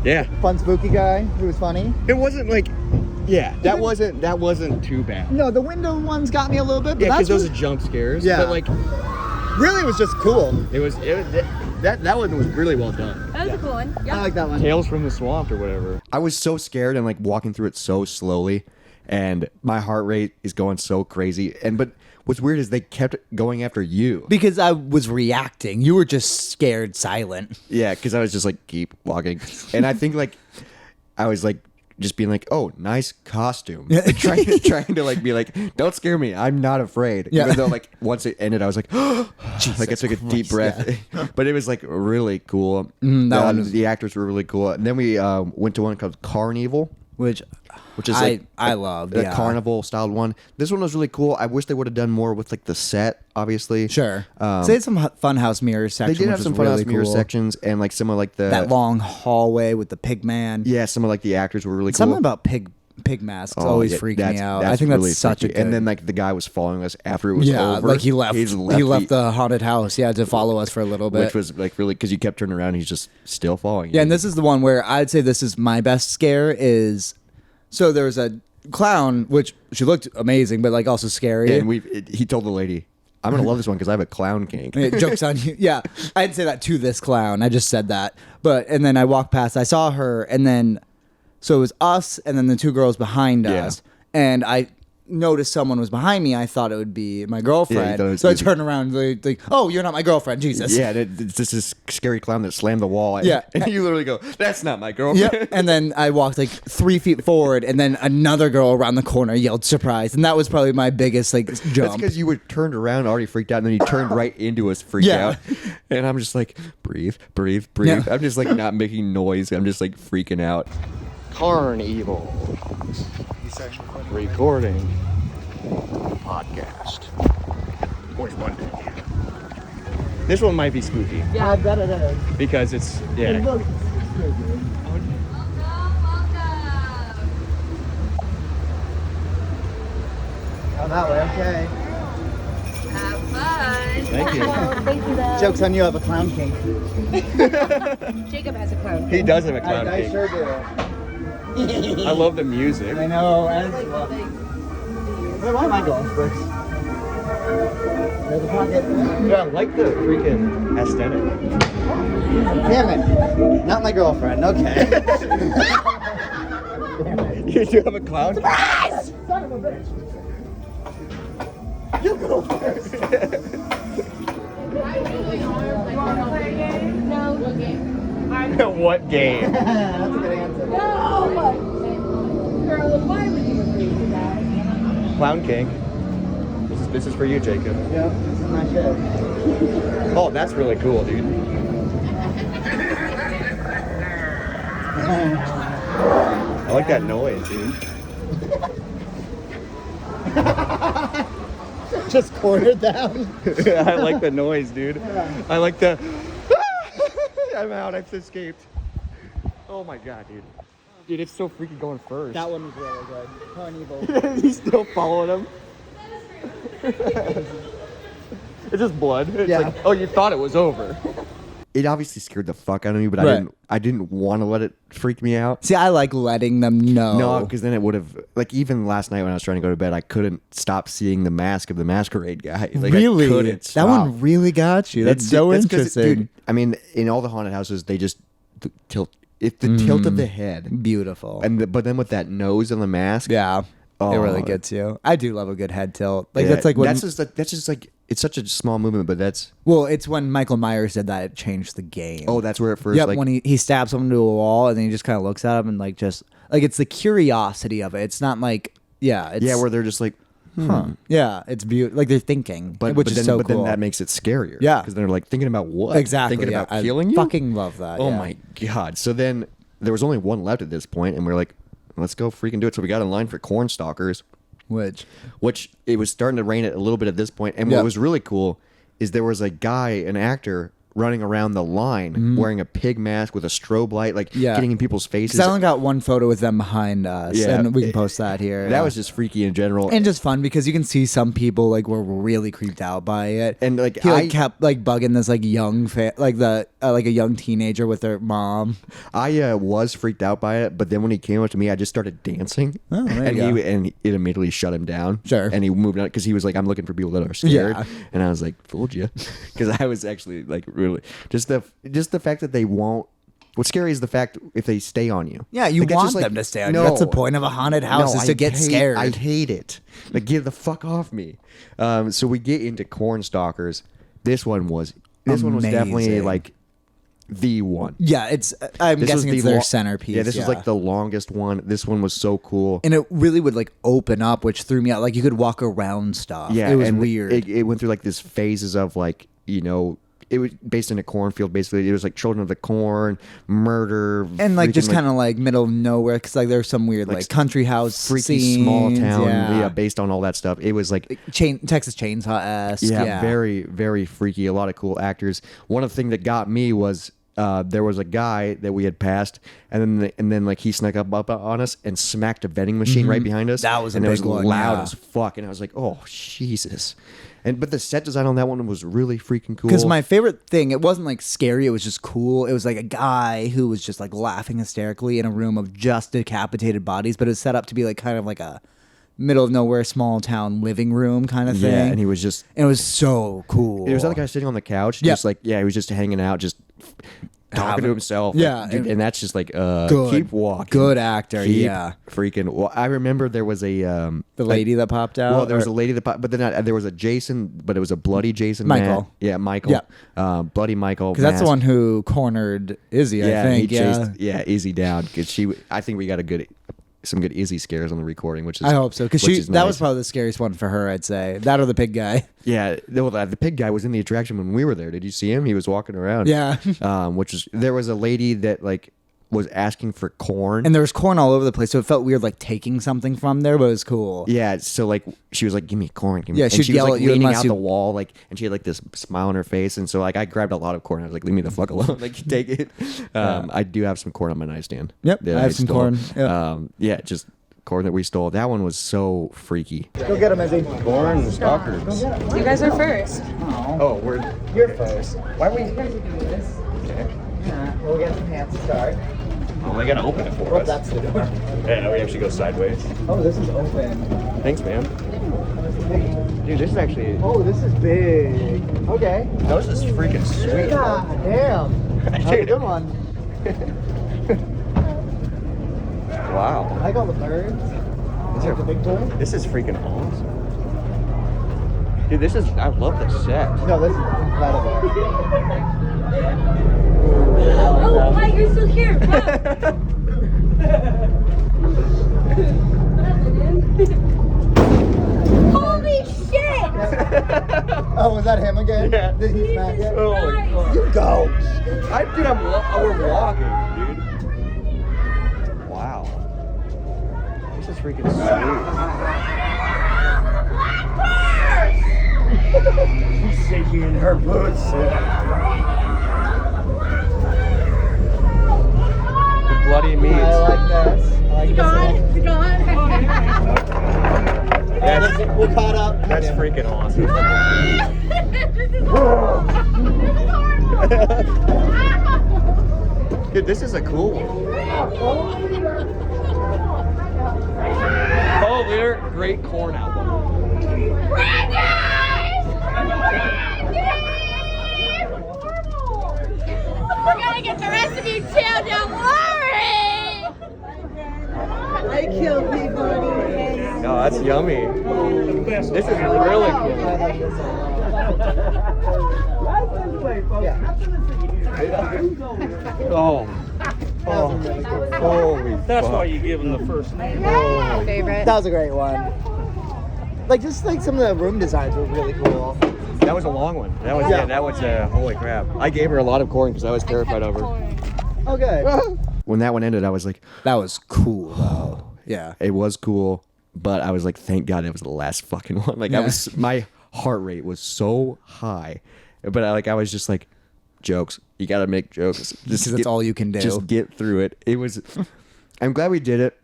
Yeah. Fun spooky guy who was funny. It wasn't like yeah, that wasn't too bad. No, the window ones got me a little bit, but Yeah, because that's those are jump scares. Yeah. But like really was just cool. that one was really well done. That was a cool one. I Yep. like that one. Tales from the Swamp or whatever. I was so scared and like walking through it so slowly, and my heart rate is going so crazy. But what's weird is they kept going after you. Because I was reacting. You were just scared, silent. Yeah, because I was just like keep walking, and I think like I was like just being like, oh, nice costume, like, trying to like be like, don't scare me, I'm not afraid. Yeah. Even though like once it ended, I was like, oh, like I took a deep breath. But it was like really cool. that one was- The actors were really cool. And then we went to one called Carnival. which is like I love. the Yeah. carnival styled one. This one was really cool. I wish they would have done more with like the set, obviously. Sure. So they had some funhouse mirror section. They did have which some was really funhouse mirror cool. sections and like some of like the That long hallway with the pig man. Yeah, some of like the actors were really Something cool. about pig masks Oh, always yeah, freaked me that's- out. that's I think really that's such a freaky. good. And then like the guy was following us after it was yeah, over. like he left the- the haunted house. Yeah, to follow us for a little bit. which was like really because you kept turning around, and he's just still following. Yeah, you. and this is the one where I'd say this is my best scare is so there's a clown which she looked amazing but like also scary. And he told the lady, "I'm gonna love this one because I have a clown kink." It jokes on you. Yeah, I didn't say that to this clown. I just said that. But and then I walked past. I saw her, and then so it was us, and then the two girls behind Yeah. us, and I noticed someone was behind me. I thought it would be my Yeah, you girlfriend. thought it was So I easy. turned around, like, "Oh, you're not my girlfriend, Jesus." Yeah, it's just this scary clown that slammed the wall. Yeah. and you literally go, "That's not my girlfriend." Yep. And then I walked like 3 feet forward, and then another girl around the corner yelled surprise, and that was probably my biggest like That's jump. because you were turned around already freaked out, and then you turned right into us freaked Yeah. out. And I'm just like, breathe, breathe, breathe. Yeah. I'm just like not making noise. I'm just like freaking out. Carnival. Recording. Podcast. Always Monday. This one might be spooky. I bet it is. Because it's, yeah. Oh, that way, okay. Have fun. Thank you. Thank you, though. Joke's on you, I have a clown kink. Jacob has a clown. He does have a clown I cake. sure do. I love the music. I know. Where am I going first? There's a pocket. Yeah, I like the freaking aesthetic. Damn it. Not my girlfriend. Okay. You do have a clown cake? Son of a bitch. You go first. What game? That's a good answer. Clown King. This is for you, Jacob. Yep, this is my shit. Oh, that's really cool, dude. I like that noise, dude. Just cornered them. I like the noise, dude. I like the. I'm out. I've escaped. Oh my god, dude. Dude, it's so freaky going first. That one was really good. Carnival. He's still following him. It's just blood. It's Yeah. like, oh, you thought it was over. It obviously scared the fuck out of me, but Right. I didn't want to let it freak me out. See, I like letting them know. No, because then it would have like even last night when I was trying to go to bed, I couldn't stop seeing the mask of the masquerade guy. Like, really, I couldn't that stop. one really got you. That's so 'cause interesting. dude, I mean, in all the haunted houses, they just tilt. If the tilt of the head, Beautiful. but then with that nose on the mask, yeah, it Oh. really gets you. I do love a good head tilt. Like yeah, that's like when that's just like it's such a small movement, but that's well, it's when Michael Myers did that. It changed the game. that's where it first Yep, like when he stabs someone to a wall and then he just kind of looks at him and like just like it's the curiosity of it. It's not like it's, where they're just like, yeah, it's beautiful. Like they're thinking, but which but is then so but cool. then that makes it scarier, Yeah. because they're like thinking about what exactly thinking yeah. about killing I you. Fucking love that. Oh yeah. my god! So then there was only one left at this point, and we are like, let's go freaking do it. So we got in line for corn stalkers, Which which it was starting to rain a little bit at this point. And Yeah. what was really cool is there was a guy, an actor, running around the line wearing a pig mask with a strobe light, like Yeah. getting in people's faces. because I only got one photo with them behind us, Yeah. and we can post that here. That yeah. was just freaky in general. and just fun because you can see some people like were really creeped out by it, And, like, he I- kept like bugging this like young like a young teenager with their mom. I was freaked out by it, but then when he came up to me, I just started dancing, Oh, there and you go. and it immediately shut him down. Sure. and he moved on because he was like, "I'm looking for people that are scared," Yeah. and I was like, "Fooled you," because I was actually like really just the fact that they won't. What's scary is the fact if they stay on you. Yeah, you Like, that's want just, like, them to stay on no. you. That's the point of a haunted house No, is to I get hate- scared. I hate it. Like, get the fuck off me. So we get into corn stalkers. This one was definitely Amazing. like the one. Yeah, it's. I'm This was guessing the it's their lo- centerpiece. Yeah, this was like the longest one. This one was so cool. and it really would like open up, which threw me out. Like you could walk around stuff. Yeah, it was and weird. It went through like this phases of like it was based in a cornfield. Basically, it was like Children of the Corn, murder, And like freaking, just kind of like middle of nowhere, because like there's some weird like country house freaky scenes, small town. yeah, Based on all that stuff. It was like Texas Chainsaw-esque. yeah, very, very freaky. A lot of cool actors. One of the things that got me was there was a guy that we had passed, and then like he snuck up on us and smacked a vending machine right behind us. That was a and it was big one, loud yeah. as fuck, and I was like, oh Jesus. But the set design on that one was really freaking cool. Because my favorite thing, it wasn't like scary, it was just cool. It was like a guy who was just like laughing hysterically in a room of just decapitated bodies, but it was set up to be like kind of like a middle of nowhere small town living room kind of thing. yeah, and he was just. And it was so cool. There was other guy sitting on the couch, Yeah. just like he was just hanging out, just talking to himself. Yeah, like, dude, and that's just like good. keep walking, Good actor, Keep yeah. freaking. Well, I remember there was a The lady that popped out. Well, there was or- a lady that popped, but then there was a Jason, but it was a bloody Jason. Michael. Matt. Yeah, Michael. Yeah. Bloody Michael. Because that's the mask. one who cornered Izzy, I think. he Yeah, chased Izzy down because I think we got some good Izzy scares on the recording, which is I hope so. Because which is that nice. was probably the scariest one for her, I'd say. That or the pig guy. Yeah, the pig guy was in the attraction when we were there. Did you see him? He was walking around. Yeah. There was a lady that like was asking for corn. And there was corn all over the place, so it felt weird like taking something from there, but it was cool. Yeah, so like she was like, "Give me corn." Give me. Yeah, and she'd she was yell like at you leaning unless out you- the wall, like, and she had like this smile on her face, and so like I grabbed a lot of corn. I was like, "Leave me the fuck alone." Like, take it. I do have some corn on my nightstand. Yep, that I have some stole. corn. Yep. Yeah, just corn that we stole. That one was so freaky. Go get him, Izzy. Corn stalkers. You guys are first. Oh, You're first. Why we? Yeah, we'll get some hands to start. Oh, they gotta open it for Oh, us. that's the door. Yeah, now we actually go sideways. Oh, this is open. Thanks, man. Dude, this is actually. Oh, this is big. Okay. No, this is freaking sweet. God damn. That's a good one. Wow. I like all the birds. These are The big toy. This is freaking awesome. Dude, I love this set. No, this is incredible. Oh, why you're still here? Holy shit! Oh, was that him again? Yeah. Did he smack it? Oh my god. You go. We're walking, dude. Wow. This is freaking sweet. She's shaking in her boots. The bloody meat. I like this. I like this one. You gone? We're caught up. That's freaking awesome. Dude, this is a cool one. Oh, we're great corn album. We're gonna get the rest of you too, don't worry! I kill people. Oh, that's yummy. This is really cool. Oh. Holy That's fuck. why you give them the first name. Favorite. That was a great one. Like just like some of the room designs were really cool. That was a long one. That was holy crap. I gave her a lot of corn because I was terrified of her. Oh, good. When that one ended, I was like, That was cool, though. Yeah. it was cool, but I was like, thank God it was the last fucking one. Like Yeah. my heart rate was so high, but I was just like, jokes. You got to make jokes. Because that's all you can do. Just get through it. It was. I'm glad we did it.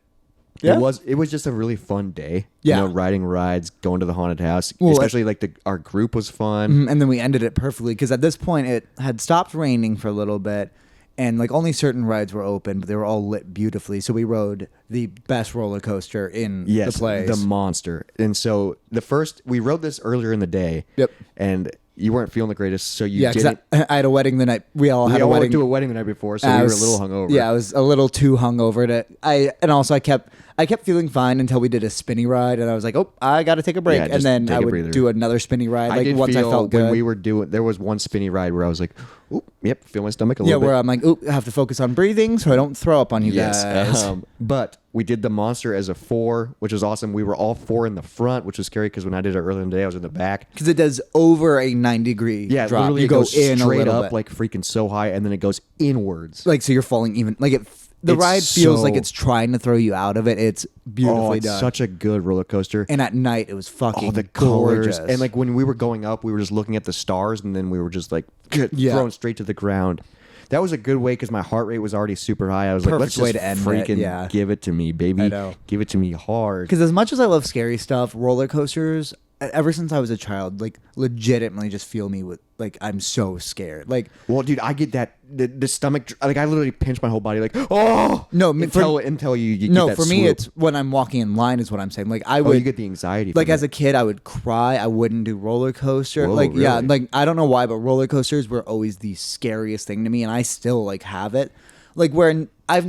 Yeah. It was just a really fun day. Yeah. You know, riding rides, going to the haunted house. Well, especially like our group was fun. And then we ended it perfectly because at this point it had stopped raining for a little bit, and like only certain rides were open, but they were all lit beautifully. So we rode the best roller coaster in Yes, the place. the monster. And so we rode this earlier in the day. Yep. And you weren't feeling the greatest, so you yeah, didn't. because I had a wedding the night. We all had We a all went wedding. to a wedding the night before, so I we were a was- little hungover. Yeah, I was a little too hungover to. I kept feeling fine until we did a spinny ride, and I was like, oh, I got to take a break, Yeah, and just then take I a would breather. do another spinny ride. I Like did once feel I felt good. when we were doing. There was one spinny ride where I was like, "Oop, yep, feel my stomach a yeah, little bit." where I'm like, oop, I have to focus on breathing so I don't throw up on you Yes. guys. But we did the monster as a 4, which was awesome. We were all 4 in the front, which was scary because when I did it earlier in the day, I was in the back. Because it does over a 90-degree Yeah, drop. literally You it go goes in a straight little up bit. like freaking so high, and then it goes inwards. Like, so you're falling even. Like, the It's ride feels like so- it's trying to throw you out of it. It's beautifully it's done. such a good roller coaster. And at night, it was fucking All the gorgeous. colors, and like when we were going up, we were just looking at the stars, and then we were just like Yeah. thrown straight to the ground. That was a good way because my heart rate was already super high. I was like, Perfect let's way just to end it, freaking yeah. give it to me, baby. I know. Give it to me hard. Because as much as I love scary stuff, roller coasters, ever since I was a child, like legitimately just feel me with like I'm so scared. Like Well, dude, I get that the stomach. Like I literally pinch my whole body. Like oh No, until you get no, that for me swoop. it's when I'm walking in line is what I'm saying. Like I Oh, would you get the anxiety. like from as it. a kid I would cry. I wouldn't do roller coaster. Whoa, like yeah, really? like I don't know why, but roller coasters were always the scariest thing to me, and I still like have it. Like where I've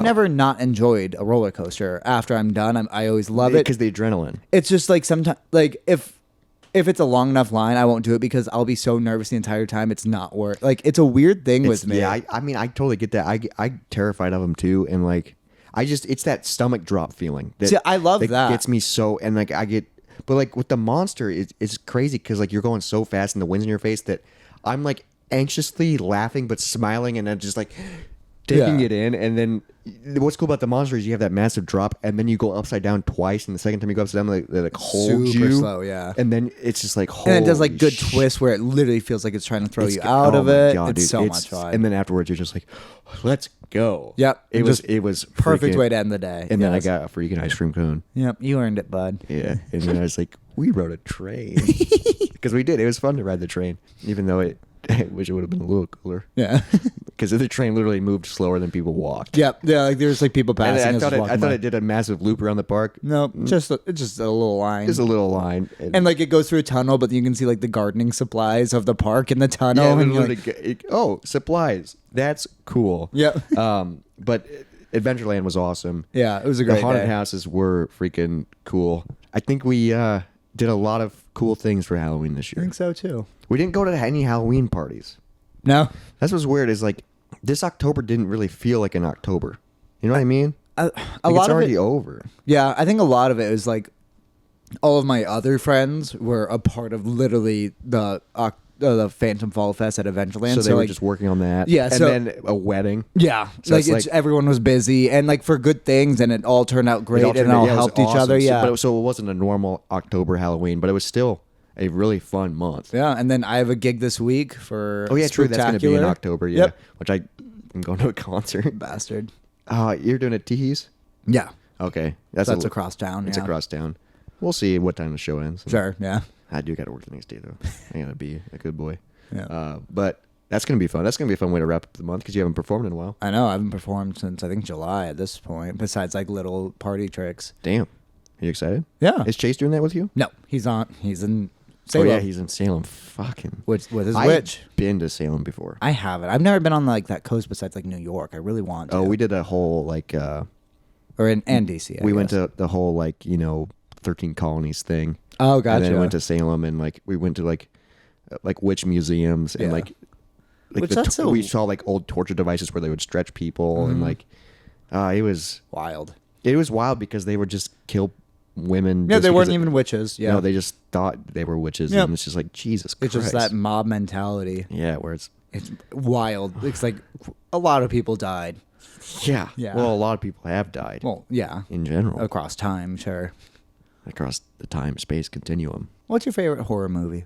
never not enjoyed a roller coaster. After I'm done, I always love it. because the adrenaline. It's just like sometimes like if it's a long enough line, I won't do it because I'll be so nervous the entire time. It's not worth. Like it's a weird thing with me. Yeah, I mean, I totally get that. I'm terrified of them too, and like, it's that stomach drop feeling. That, See, I love that. gets me so, and like but like with the monster, it's crazy because like you're going so fast and the wind's in your face that I'm like anxiously laughing but smiling and then just like taking Yeah. it in, and then what's cool about the monster is you have that massive drop, and then you go upside down twice, and the second time you go upside down, they like hold Super you slow, yeah. and then it's just like And it does like holy good shit. twists where it literally feels like it's trying to throw It's- you out oh of my it. God, it's dude, so much fun. And then afterwards, you're just like, let's go. Yep. It And was just it was perfect freaking- way to end the day. And then I Yes. got a freaking ice cream cone. Yep, you earned it, bud. Yeah. And then I was like, we rode a train because we did. It was fun to ride the train, even though I wish it would have been a little cooler. Yeah. Because the train literally moved slower than people walked. Yep. Yeah, like there's like people And passing. I us thought just walking I thought by. it did a massive loop around the park. No, it's just a little line. Just a little line. and like it goes through a tunnel, but you can see like the gardening supplies of the park in the tunnel. yeah, and you're literally, like, oh, supplies. That's cool. Yep. But Adventureland was awesome. yeah, it was a The great haunted day. houses were freaking cool. I think we did a lot of cool things for Halloween this I year. think so too. We didn't go to any Halloween parties. No, That's what's weird is like this October didn't really feel like an October. You know what I mean? a Like, lot it's of already it. over. Yeah, I think a lot of it is like all of my other friends were a part of literally the Phantom Fall Fest at Adventureland. So they were like, just working on that. Yeah, And so- then a wedding. yeah, So like it's it's everyone was busy and like for good things, and it all turned out great, It and all yeah, it was helped each awesome. other. Yeah, So it wasn't a normal October Halloween, but it was still a really fun month. yeah. And then I have a gig this week for Oh yeah, true. That's going to be in Spooktacular. October. Yeah, Yep. which I'm going to a concert. Bastard. You're doing it at Teehees? Yeah, Okay, that's a- across town. It's yeah. across town. We'll see what time the show ends. Sure. Yeah. I do got to work the next day though. I gotta be a good boy. Yeah. But that's gonna be fun. That's gonna be a fun way to wrap up the month because you haven't performed in a while. I know. I haven't performed since I think July at this point. Besides like little party tricks. Damn. Are you excited? Yeah. Is Chase doing that with you? No, he's on. He's in. Oh Salem. yeah, he's in Salem. Fucking. with his I've witch. been to Salem before. I haven't. I've never been on like that coast besides like New York. I really want to. Oh, we did a whole like. or in and DC. I we went guess. to the whole like 13 colonies thing. Oh, gotcha. And then went to Salem and like we went to like witch museums and Yeah. like Which that's so- we saw like old torture devices where they would stretch people and like it was wild. wild because they would just kill women. Yeah, just they because weren't it- even witches. Yeah, No, they just thought they were witches, Yep. and it's just like Jesus it's Christ. just that mob mentality. Yeah, where it's It's wild. It's like a lot of people died. yeah. Yeah. Well, a lot of people have died Well, yeah, in general across time. Sure. across the time space continuum. What's your favorite horror movie?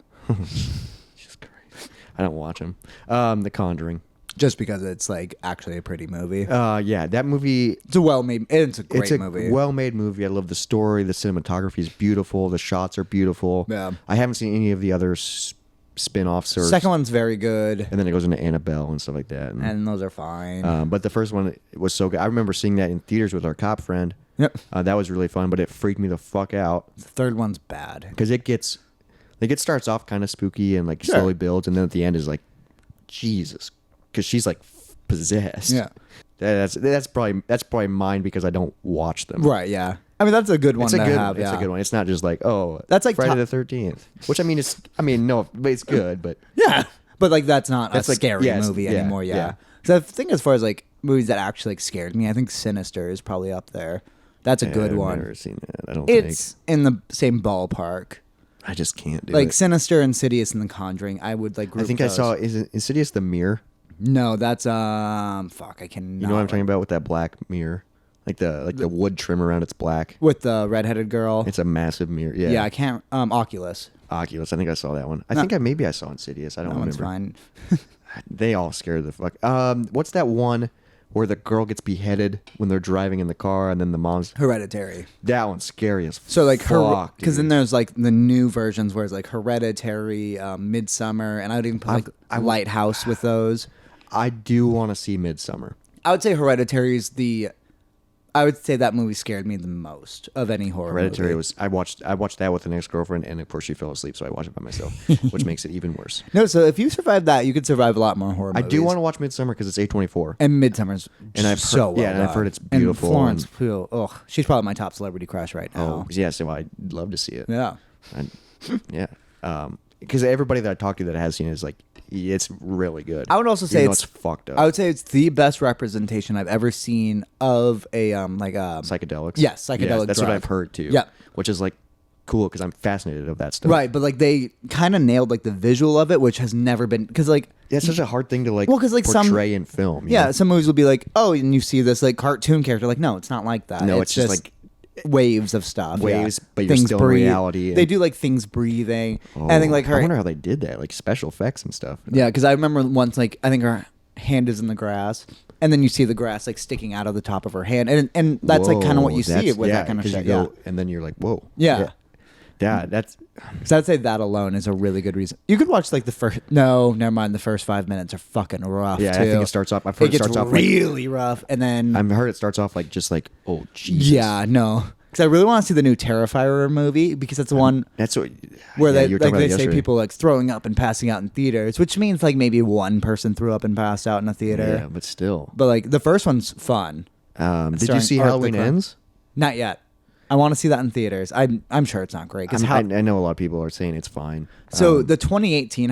Jesus Christ, I don't watch them. The Conjuring. Just because it's like actually a pretty movie. Yeah, that movie. It's a well-made. It's a great It's a movie. well-made movie. I love the story. The cinematography is beautiful. The shots are beautiful. Yeah. I haven't seen any of the other spin-offs. Or Second one's very good, and then it goes into Annabelle and stuff like that. and those are fine. But the first one was so good. I remember seeing that in theaters with our cop friend. Yep. That was really fun, but it freaked me the fuck out The third one's bad. because it starts off kind of spooky and like Sure. slowly builds, and then at the end is like, Jesus, because she's like possessed. Yeah. That's probably mine because I don't watch them. Right. Yeah. I mean, that's a good one It's a to good. have. It's yeah. a good one. It's not just like That's like Friday top- the 13th, which I mean no, but it's good. But Yeah. But like that's not That's a like- scary yeah, it's- movie yeah, anymore. Yeah. yeah. So I think as far as like movies that actually like scared me, I think Sinister is probably up there. That's a good I've one. never seen that. I don't It's in the same ballpark. think. I just can't do Like it. Sinister, Insidious, and The Conjuring. I would like. I Group think those. I saw. Is it Insidious the mirror? No, that's fuck. I can. You know what I'm talking about with that black mirror, like the wood trim around it's black. With the redheaded girl. It's a massive mirror. Yeah. Yeah, I can't. Oculus. Oculus. I think I saw that one. I No. think maybe I saw Insidious. I don't That one's remember. fine. They all scare the fuck. What's that one where the girl gets beheaded when they're driving in the car and then the mom's Hereditary. that one's scary as So like fuck. because then dude. there's like the new versions where it's like Hereditary, Midsummer, and I would even put like Lighthouse with those. I do want to see Midsummer. I would say Hereditary is I would say that movie scared me the most of any horror Hereditary movie. was I watched that with an ex-girlfriend and of course she fell asleep, so I watched it by myself, which makes it even worse. No, so if you survive that, you could survive a lot more horror I movies. do want to watch Midsummer because it's A24. And Midsummer's And I've so heard- well yeah, and I've done. heard it's beautiful And Florence and- Pugh, ugh, she's probably my top celebrity crush right now. Oh, yeah, so I'd love to see it. Yeah. Yeah. Because everybody that I talk to that has seen it is like, it's really good. I would also say Even though it's fucked up. I would say it's the best representation I've ever seen of a Psychedelics. Yes, psychedelic that's what drug. I've heard too. Yeah. Which is like cool because I'm fascinated of that stuff. Right, but like they kind of nailed like the visual of it, which has never been because like Yeah, it's such a hard thing to like Well, 'cause, like, some- portray in film. you yeah, know? some movies will be like, oh, and you see this like cartoon character, like no, it's not like that. No, it's just, like, waves of stuff, waves, yeah. but you're still in reality and- They do like things breathing. Oh, I think like her, I wonder how they did that, like special effects and stuff. yeah, because I remember once like I think her hand is in the grass, and then you see the grass like sticking out of the top of her hand, and that's like kind of what Whoa, you see that's- with yeah, that kind of 'cause you shit. go- and then you're like, whoa. Yeah. Yeah, that's So I'd say that alone is a really good reason. You could watch like the first. No, never mind. The first 5 minutes are fucking rough. yeah. too. I think it starts off. I've heard It it gets starts off really rough, and then Like, I've heard it starts off like just like oh Jesus. yeah, no, because I really want to see the new Terrifier movie because that's the one That's what. where yeah, they you were like talking they about say yesterday. people like throwing up and passing out in theaters, which means like maybe one person threw up and passed out in a theater. Yeah, but still. But like the first one's fun. Did you starring see Art Halloween the Clown. Ends? Not yet. I want to see that in theaters. I'm sure it's not great because I know a lot of people are saying it's fine. so the 2018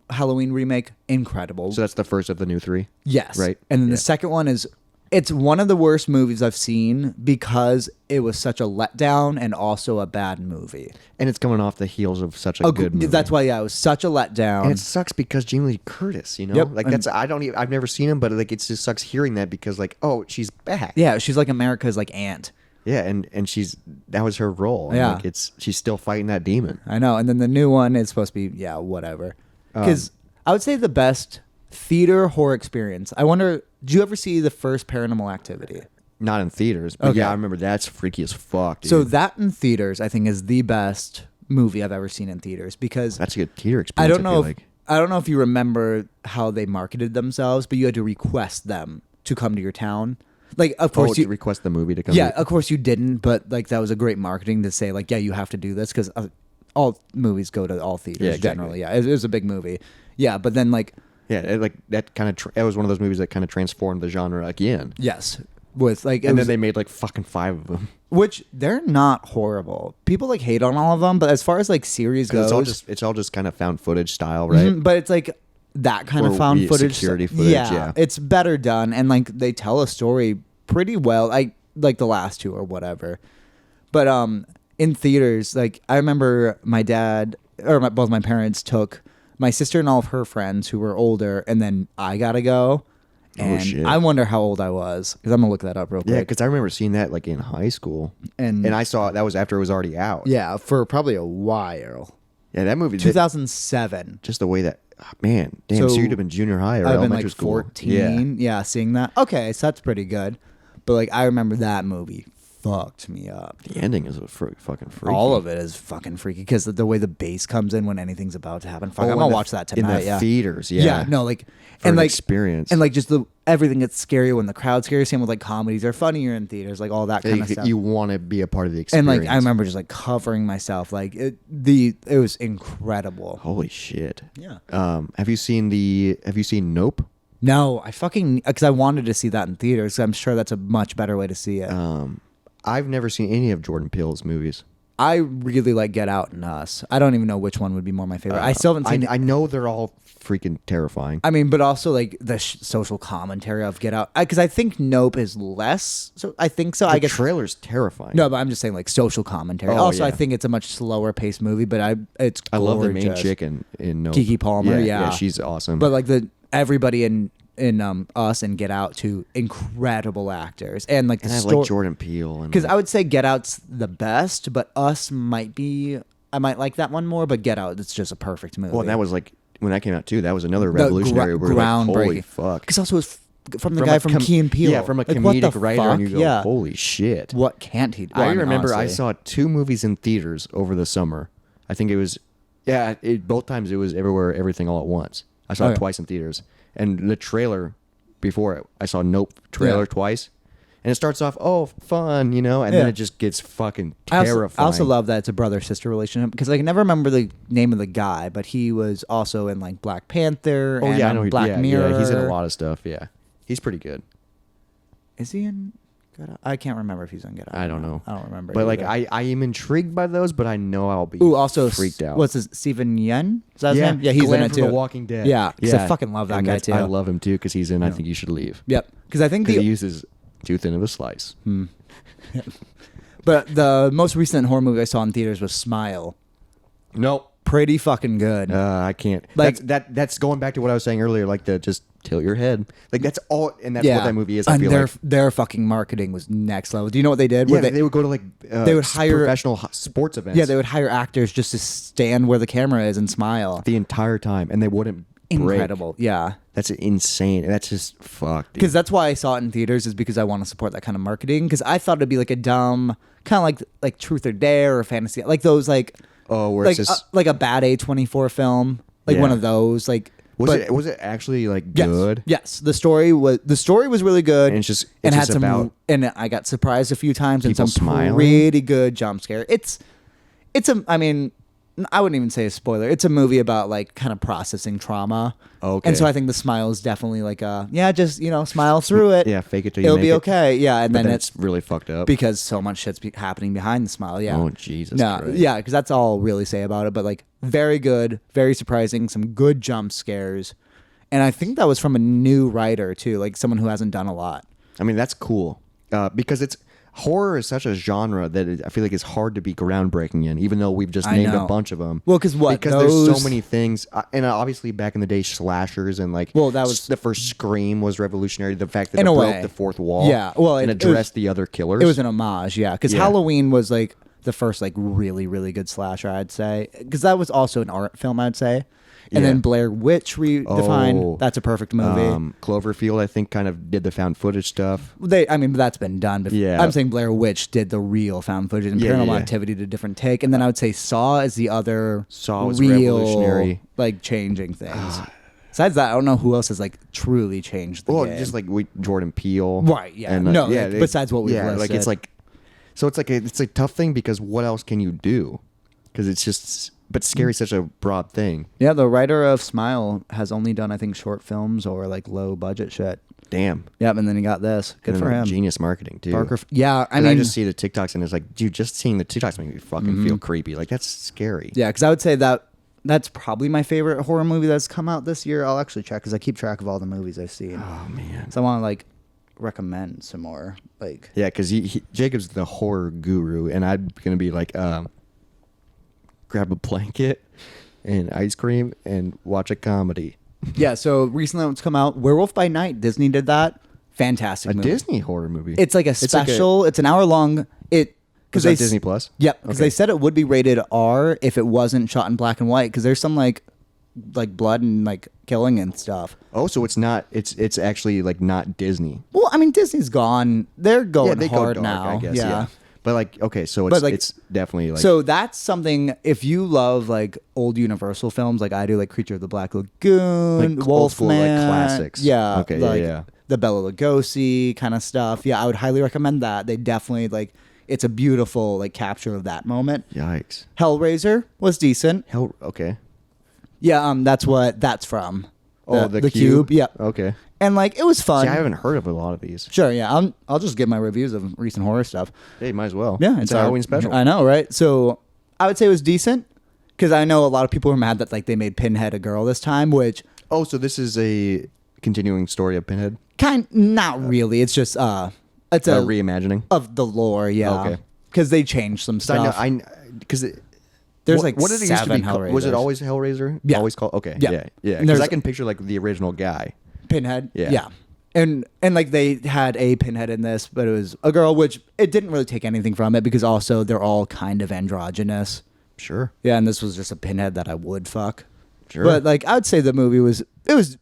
Halloween remake incredible. So that's the first of the new three. Yes. Right. And then Yeah. the second one is it's one of the worst movies I've seen because it was such a letdown and also a bad movie. And it's coming off the heels of such a good movie. That's why it was such a letdown. And it sucks because Jamie Lee Curtis, you know, Yep, like and- that's I've never seen him, but like it just sucks hearing that because like oh she's back. yeah, she's like America's like aunt. Yeah, and that was her role. And, Yeah. like, she's still fighting that demon. I know. And then the new one is supposed to be whatever. Because I would say the best theater horror experience. I wonder, did you ever see the first Paranormal Activity? Not in theaters, but Okay. yeah, I remember that's freaky as fuck. Dude. So that in theaters, I think, is the best movie I've ever seen in theaters because that's a good theater I experience. don't know feel if like. I don't know if you remember how they marketed themselves, but you had to request them to come to your town. Like, of course, to you request the movie to come. yeah, to- of course you didn't, but like that was a great marketing to say like, yeah, you have to do this because all movies go to all theaters Yeah, exactly. generally. Yeah, it was a big movie. Yeah, but then like yeah, like that kind of. It was one of those movies that kind of transformed the genre again. yes, with like it And was, then they made like fucking 5 of them. which they're not horrible. People like hate on all of them, but as far as like series goes, It's all just kind of found footage style, right? Mhm, but it's like that kind Or of found footage security footage, yeah. it's better done and like they tell a story pretty well. I like the last two or whatever, but in theaters, like I remember my dad or both my parents took my sister and all of her friends who were older, and then I gotta go. And shit. I wonder how old I was because I'm gonna look that up real quick. Yeah, because I remember seeing that like in high school, And- I saw that was after it was already out. yeah, for probably a while. yeah, that movie. 2007. Just the way that man, damn. So, So, you'd have been junior high or I've been elementary like school. 14. Yeah, seeing that. Okay, so that's pretty good. But like I remember that movie fucked me up. Yeah, the ending is fucking freaky. All of it is fucking freaky because the way the bass comes in when anything's about to happen. Fuck, Oh, I'm in gonna the- watch that in tonight. the Yeah, theaters. Yeah, no, like For and an like experience. and like just everything gets scarier when the crowd's scary. Same with like comedies are funnier in theaters, like all that kind of stuff. You want to be a part of the And experience. like I remember just like covering myself, like it was incredible. Holy shit. Yeah. Have you seen Nope? No, I fucking because I wanted to see that in theaters. I'm sure that's a much better way to see it. I've never seen any of Jordan Peele's movies. I really like Get Out and Us. I don't even know which one would be more my favorite. I still haven't seen. I know they're all freaking terrifying. I mean, but also like the social commentary of Get Out, because I think Nope is less. So I think so. The I guess trailer's terrifying. no, but I'm just saying like social commentary. Oh, also, I yeah. think it's a much slower paced movie, but I love the main gorgeous. chick in Nope. Keke Palmer, yeah. she's awesome. But like everybody in Us and Get Out, too, incredible actors, and like the and I story. like Jordan Peele. Because I would say Get Out's the best, but Us might be. I might like that one more, but Get Out, it's just a perfect movie. well, that was like when that came out too. That was another The revolutionary. We're like, holy groundbreaking. fuck! Because also it's from the From guy a from com- Key and Peele. Yeah, from a Like, what the comedic writer, and you fuck? go, Yeah. holy shit! What can't he do? I mean, remember I honestly. saw 2 movies in theaters over the summer. I think it was, both times it was Everywhere, Everything, All at Once. I saw Oh, it yeah. twice in theaters, and the trailer before it, I saw Nope trailer Yeah. twice, and it starts off fun, and then Yeah. it just gets fucking I terrifying. also love that it's a brother-sister relationship because I can never remember the name of the guy, but he was also in like Black Panther. Oh and yeah, I know. Black Mirror. Yeah, he's in a lot of stuff. Yeah, he's pretty good. Is he in? Get Out? I can't remember if he's in Get Out. I don't know. I don't remember. But like, either. I am intrigued by those, but I know I'll be also freaked out. What's his Stephen Yen? Is that his yeah, name? Yeah, he's Glenn in it from too. The Walking Dead. Yeah, 'cause I fucking love that And guy, that's- I too. love him too because he's in. I think you should leave. Yep, because I think Because the he uses too thin of a slice. but the most recent horror movie I saw in theaters was Smile. Nope. Pretty fucking good. I can't. Like- That's going back to what I was saying earlier. Like the just tilt your head. Like that's all, and that's what that movie is. I and feel their like. their fucking marketing was next level. Do you know what they did? Yeah, Where they would go to like they would hire- professional sports events. Yeah, they would hire actors just to stand where the camera is and smile. the entire time, and they wouldn't break. Incredible. Yeah. That's insane. That's just fuck. Because that's why I saw it in theaters, is because I want to support that kind of marketing. Because I thought it'd be like a dumb, kind of like Truth or Dare or Fantasy, like those like where like it's just like a bad A24 film, like Yeah. one of those. Like was it actually like yes, good? Yes, the story was really good, And it's just had some about and I got surprised a few times and people some smiling? pretty good jump scare. It's I mean, I wouldn't even say a spoiler. It's a movie about like kind of processing trauma. Okay. And so I think the smile is definitely like just smile through it. Yeah, fake it till you It'll make be it. okay. Yeah, and But then it's really fucked up. because so much shit's happening behind the smile. Yeah. Oh, Jesus No, Christ. yeah, because that's all I'll really say about it. But like, very good, very surprising, some good jump scares, and I think that was from a new writer too, like someone who hasn't done a lot. I mean, that's cool because horror is such a genre that I feel like it's hard to be groundbreaking in, even though we've just I named know. a bunch of them. Well, 'cause what, Because there's those- so many things, and obviously back in the day, slashers and like Well, that was- the first Scream was revolutionary. The fact that In it a broke way. the fourth wall, Yeah, well, and it was- addressed the other killers. It was an homage, yeah, because Yeah. Halloween was like the first like really really good slasher, I'd say, because that was also an art film, I'd say, and Yeah. then Blair Witch redefined. Oh. That's a perfect movie. Cloverfield, I think, kind of did the found footage stuff. I mean, that's been done before. Yeah. I'm saying Blair Witch did the real found footage, and Yeah, Paranormal yeah. Activity did a different take. And then I would say Saw is the other Saw was real, revolutionary. like changing things. Besides that, I don't know who else has like truly changed the Well, game. just like Jordan Peele, Right, yeah. And, No, like, besides what we've like listed. it's like, so it's like it's a tough thing because what else can you do? Because it's just, but scary is such a broad thing. Yeah, the writer of Smile has only done, I think, short films or like low budget shit. Damn. Yep, and then he got this. Good And for him. Genius marketing too. Parker. Yeah, I 'Cause mean, I just see the TikToks and it's like, dude, just seeing the TikToks make me fucking feel creepy. Like that's scary. yeah, because I would say that's probably my favorite horror movie that's come out this year. I'll actually check because I keep track of all the movies I've seen. Oh man. So I want to like recommend some more. Like, Yeah, because Jacob's the horror guru, and I'm gonna be like, grab a blanket and ice cream and watch a comedy. yeah. So recently, it's come out. Werewolf by Night. Disney did that. Fantastic A movie. Disney horror movie. It's like a special. It's an hour long. Is Because that Disney Plus? Yep, because Okay. they said it would be rated R if it wasn't shot in black and white. Because there's some like blood and like killing and stuff. Oh, so it's not. It's actually like not Disney. Well, I mean, Disney's gone. They're going yeah, they hard go dark, now. I guess. yeah. Yeah. But like, okay, so it's But, like- it's definitely like. So that's something. If you love like old Universal films, like I do, like Creature of the Black Lagoon, Like old school, like, Wolfman, classics. yeah, Okay, yeah, like yeah. the Bela Lugosi kind of stuff. Yeah, I would highly recommend that. They definitely like. It's a beautiful like capture of that moment. Yikes. Hellraiser was decent. Okay. Yeah, that's what that's from. The Cube. Yeah. Okay. And like it was fun. See, I haven't heard of a lot of these. Sure, yeah. I'll just give my reviews of recent horror stuff. Hey, might as well. Yeah, it's a Halloween special. I know, right? So I would say it was decent because I know a lot of people were mad that like they made Pinhead a girl this time, which Oh, so this is a continuing story of Pinhead? not really. It's just it's A a reimagining? of the lore, yeah. Okay. Because they changed some So I know, stuff. because There's like what did it used to be 7 called? Was it Hellraisers. always Hellraiser? Yeah. Always called? Okay. Yeah. Yeah. Yeah. And Because there's- I can picture like the original guy. Pinhead. Yeah. Yeah. And like they had a Pinhead in this, but it was a girl, which it didn't really take anything from it because also they're all kind of androgynous. Sure. Yeah, and this was just a Pinhead that I would fuck. Sure. But like I'd say the movie was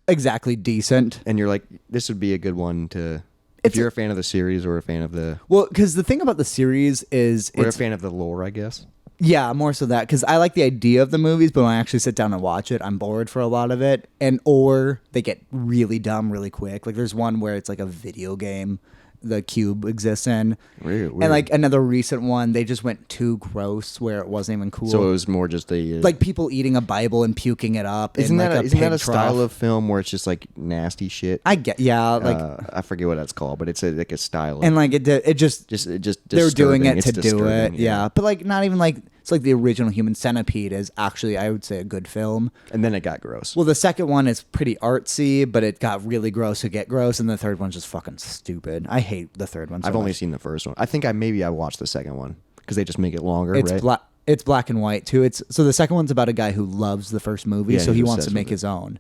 exactly decent. And you're like, this would be a good one to. If you're a fan of the series or a fan of the. Well, because the thing about the series is Or a it's fan of the lore, I guess. yeah, more so that because I like the idea of the movies, but when I actually sit down and watch it, I'm bored for a lot of it, and or they get really dumb really quick. Like there's one where it's like a video game the Cube exists in, Weird. and like another recent one, they just went too gross where it wasn't even cool. So it was more just a. like people eating a Bible and puking it up. Isn't in that like isn't that pig a style trough. of film where it's just like nasty shit? I get like I forget what that's called, but it's like a style. Of, and like it just they were doing disturbing. it It's to do disturbing, it, yeah. But like not even like it's like the original Human Centipede is actually I would say a good film. And then it got gross. Well, the second one is pretty artsy, but it got really gross to get gross, and the third one's just fucking stupid. I hate the third one. So I've only much. seen the first one. I think I watched the second one because they just make it longer, It's right? It's black and white too. It's so the second one's about a guy who loves the first movie, Yeah, so he he's wants to obsessed make with his own.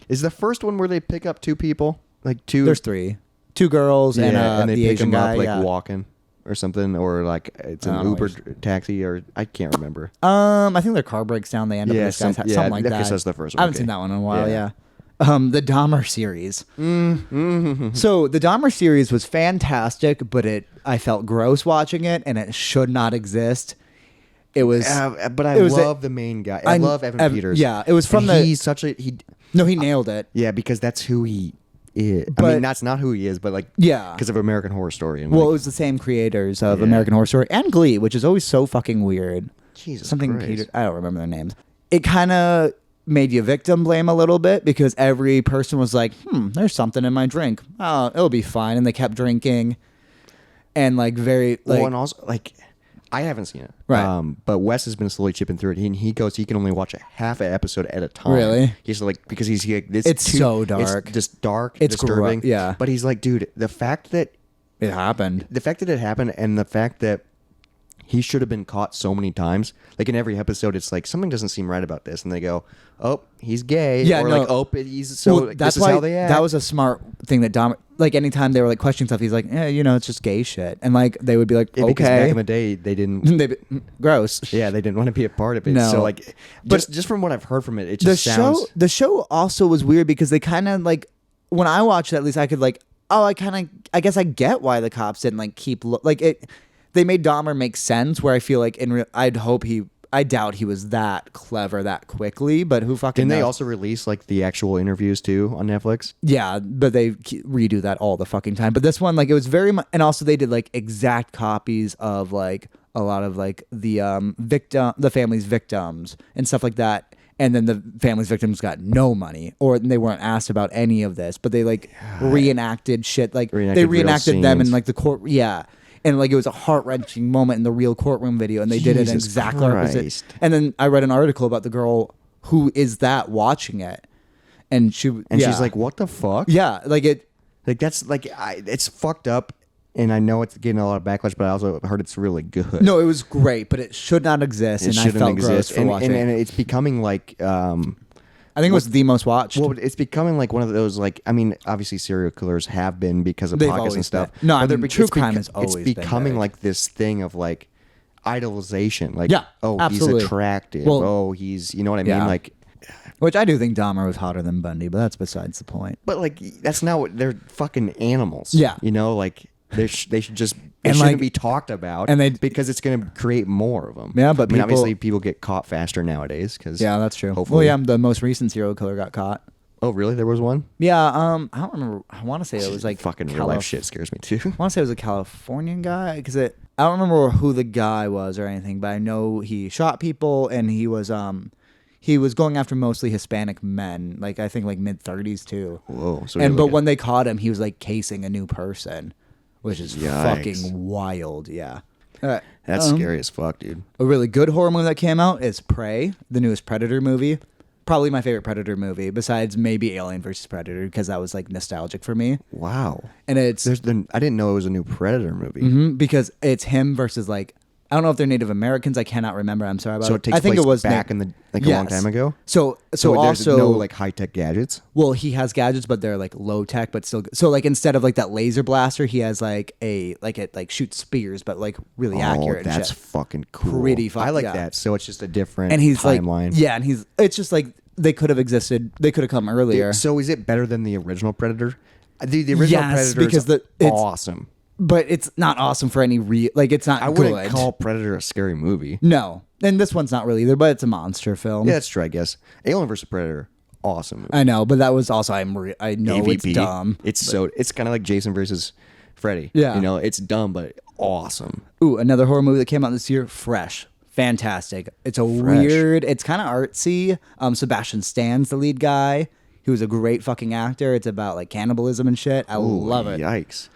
Is the first one where they pick up two people, like two? There's 3, 2 girls yeah, and they the pick Asian them guy. up like yeah. walking or something, or like it's an I don't know Uber what taxi, or I can't remember. I think their car breaks down. They end up Yeah, in this guy's house, yeah, something like I that. guess that's the first one, I haven't okay. seen that one in a while. Yeah. Yeah. The Dahmer series. So the Dahmer series was fantastic, but I felt gross watching it, and it should not exist. It was. But I it was love the main guy. I love Evan Peters. Yeah, it was from And he's such a No, he nailed it. Yeah, because that's who he is. I But- mean, that's not who he is, but like Yeah. because of American Horror Story. And Well, like, it was the same creators of Yeah. American Horror Story and Glee, which is always so fucking weird. Jesus Something Christ. Peter, I don't remember their names. It kind of made you victim blame a little bit because every person was like, there's something in my drink. Oh, it'll be fine. And they kept drinking. And like very like well, and also like I haven't seen it, Right. But Wes has been slowly chipping through it. He goes, he can only watch a half an episode at a time. Really? He's like because he's like this. It's so dark. It's just dark. It's disturbing. yeah. But he's like, dude, the fact that it happened. it happened, and the fact that he should have been caught so many times. Like in every episode, it's like something doesn't seem right about this, and they go, "Oh, he's gay," Yeah, or no. like, "Oh, he's so." Well, this that's is why how they act. that was a smart thing that Dom. Like anytime they were like questioning stuff, he's like, "Yeah, it's just gay shit," and like they would be like, Yeah, because back "Okay, in the day, they didn't. gross." Yeah, they didn't want to be a part of it. No. So like, But just from what I've heard from it, it the just sounds. the show also was weird because they kind of like when I watched it, at least I could like, I guess I get why the cops didn't like keep like it. They made Dahmer make sense where I feel like I doubt he was that clever that quickly, but who fucking Didn't they knows? also release like the actual interviews too on Netflix? Yeah, but they redo that all the fucking time. But this one, like, it was very much, and also they did like exact copies of like a lot of like the family's victims and stuff like that. And then the family's victims got no money, or they weren't asked about any of this. But they like reenacted shit, like Reenacted they real reenacted them in scenes. like the court. Yeah. And like it was a heart wrenching moment in the real courtroom video, and they did it in Jesus exactly opposite. Christ. And then I read an article about the girl who is that watching it, and And yeah. she's like, "What the fuck?" Yeah, like it. Like that's like it's fucked up, and I know it's getting a lot of backlash, but I also heard it's really good. No, it was great, but it should not exist, it and I shouldn't felt exist. gross for and, watching. and it's becoming like. I think it was the most watched. Well, it's becoming like one of those like I mean, obviously serial killers have been because of They've podcasts always and stuff. been. No, I but they're mean, bec- true it's crime beco- has always It's been becoming big. like this thing of like idolization. Like, Yeah, oh, absolutely. he's attractive. Well, oh, he's you know what I mean? yeah. Like, Which I do think Dahmer was hotter than Bundy, but that's besides the point. but like that's not what they're fucking animals. Yeah. you know, like they should just. It And, shouldn't like- be talked about, and they- because it's going to create more of them. Yeah, but I mean, people- obviously people get caught faster nowadays. Because Yeah, that's true. Hopefully, Well, yeah, the most recent serial killer got caught. Oh, really? There was one. Yeah, I don't remember. I want to say it was like Fucking real life shit scares me too. I want to say it was a Californian guy because I don't remember who the guy was or anything, but I know he shot people and he was he was going after mostly Hispanic men, like I think like mid-30s too. Whoa. So And but when they caught him, he was like casing a new person, which is Yikes. fucking wild. Yeah. that's scary as fuck, dude. A really good horror movie that came out is Prey, the newest Predator movie. Probably my favorite Predator movie, besides maybe Alien versus Predator, because that was like nostalgic for me. Wow. And it's I didn't know it was a new Predator movie. because it's him versus like I don't know if they're Native Americans. I cannot remember. I'm sorry about So it. it takes I think place it was back in the a long Yes. time ago. So there's also no like high tech gadgets. well, he has gadgets, but they're like low tech, but still. So like instead of like that laser blaster, he has like it shoots spears, but like really accurate. Oh, and that's shit. fucking cool. Pretty fuck- I like yeah. that. So it's just a different And he's timeline. like, yeah, and it's just like they could have existed. They could have come earlier. So is it better than the original Predator? The original Yes, Predator because is it's awesome. but it's not awesome for any like it's not I wouldn't good. call Predator a scary movie. No, and this one's not really either, but it's a monster film. Yeah, that's true. I guess Alien vs Predator, awesome movie. I know, but that was also I know it's AVP. dumb. It's kind of like Jason versus Freddy. Yeah. you know, it's dumb but awesome. Ooh, another horror movie that came out this year, Fresh. Fantastic. It's a weird, it's kind of artsy. Sebastian Stan's the lead guy. He was a great fucking actor. It's about like cannibalism and shit. I love it. Yikes!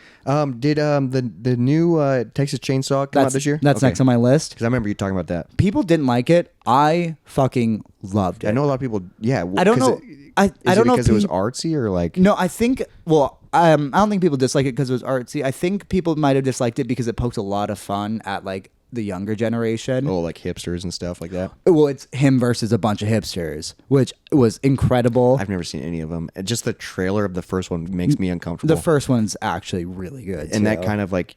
Did the new Texas Chainsaw come out this year? That's next on my list. Because I remember you talking about that. People didn't like it. I fucking loved it. I know a lot of people. Yeah, I don't know. I don't know if because it was peop- artsy or like. No, I think. Well, I don't think people dislike it because it was artsy. I think people might have disliked it because it poked a lot of fun at like the younger generation. Oh, like hipsters and stuff like that. Well, it's him versus a bunch of hipsters, which was incredible. I've never seen any of them. Just the trailer of the first one makes me uncomfortable. The first one's actually really good, and that too. kind of like,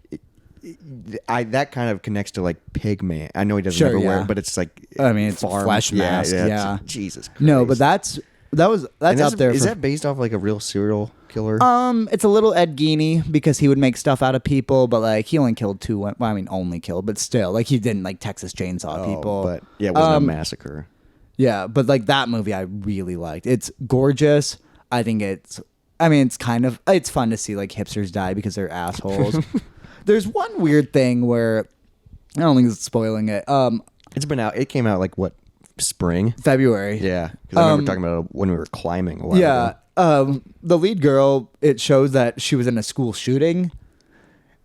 that kind of connects to like Pigman. I know he doesn't Sure, ever wear yeah. it, but it's like I mean, it's a farm- flesh mask, yeah. Jesus Christ. No, but that's And up there. Is for, that based off like a real serial killer? It's a little Ed Gein because he would make stuff out of people, but like he only killed two. Well, I mean, only killed, but still, like he didn't like Texas Chainsaw people. But yeah, it wasn't a massacre. Yeah, but like that movie, I really liked. It's gorgeous. I think it's kind of it's fun to see like hipsters die because they're assholes. There's one weird thing where I don't think it's spoiling it. It's been out. It came out like what, spring? February. Yeah, because I remember talking about it when we were climbing a while Yeah. ago. The lead girl, it shows that she was in a school shooting.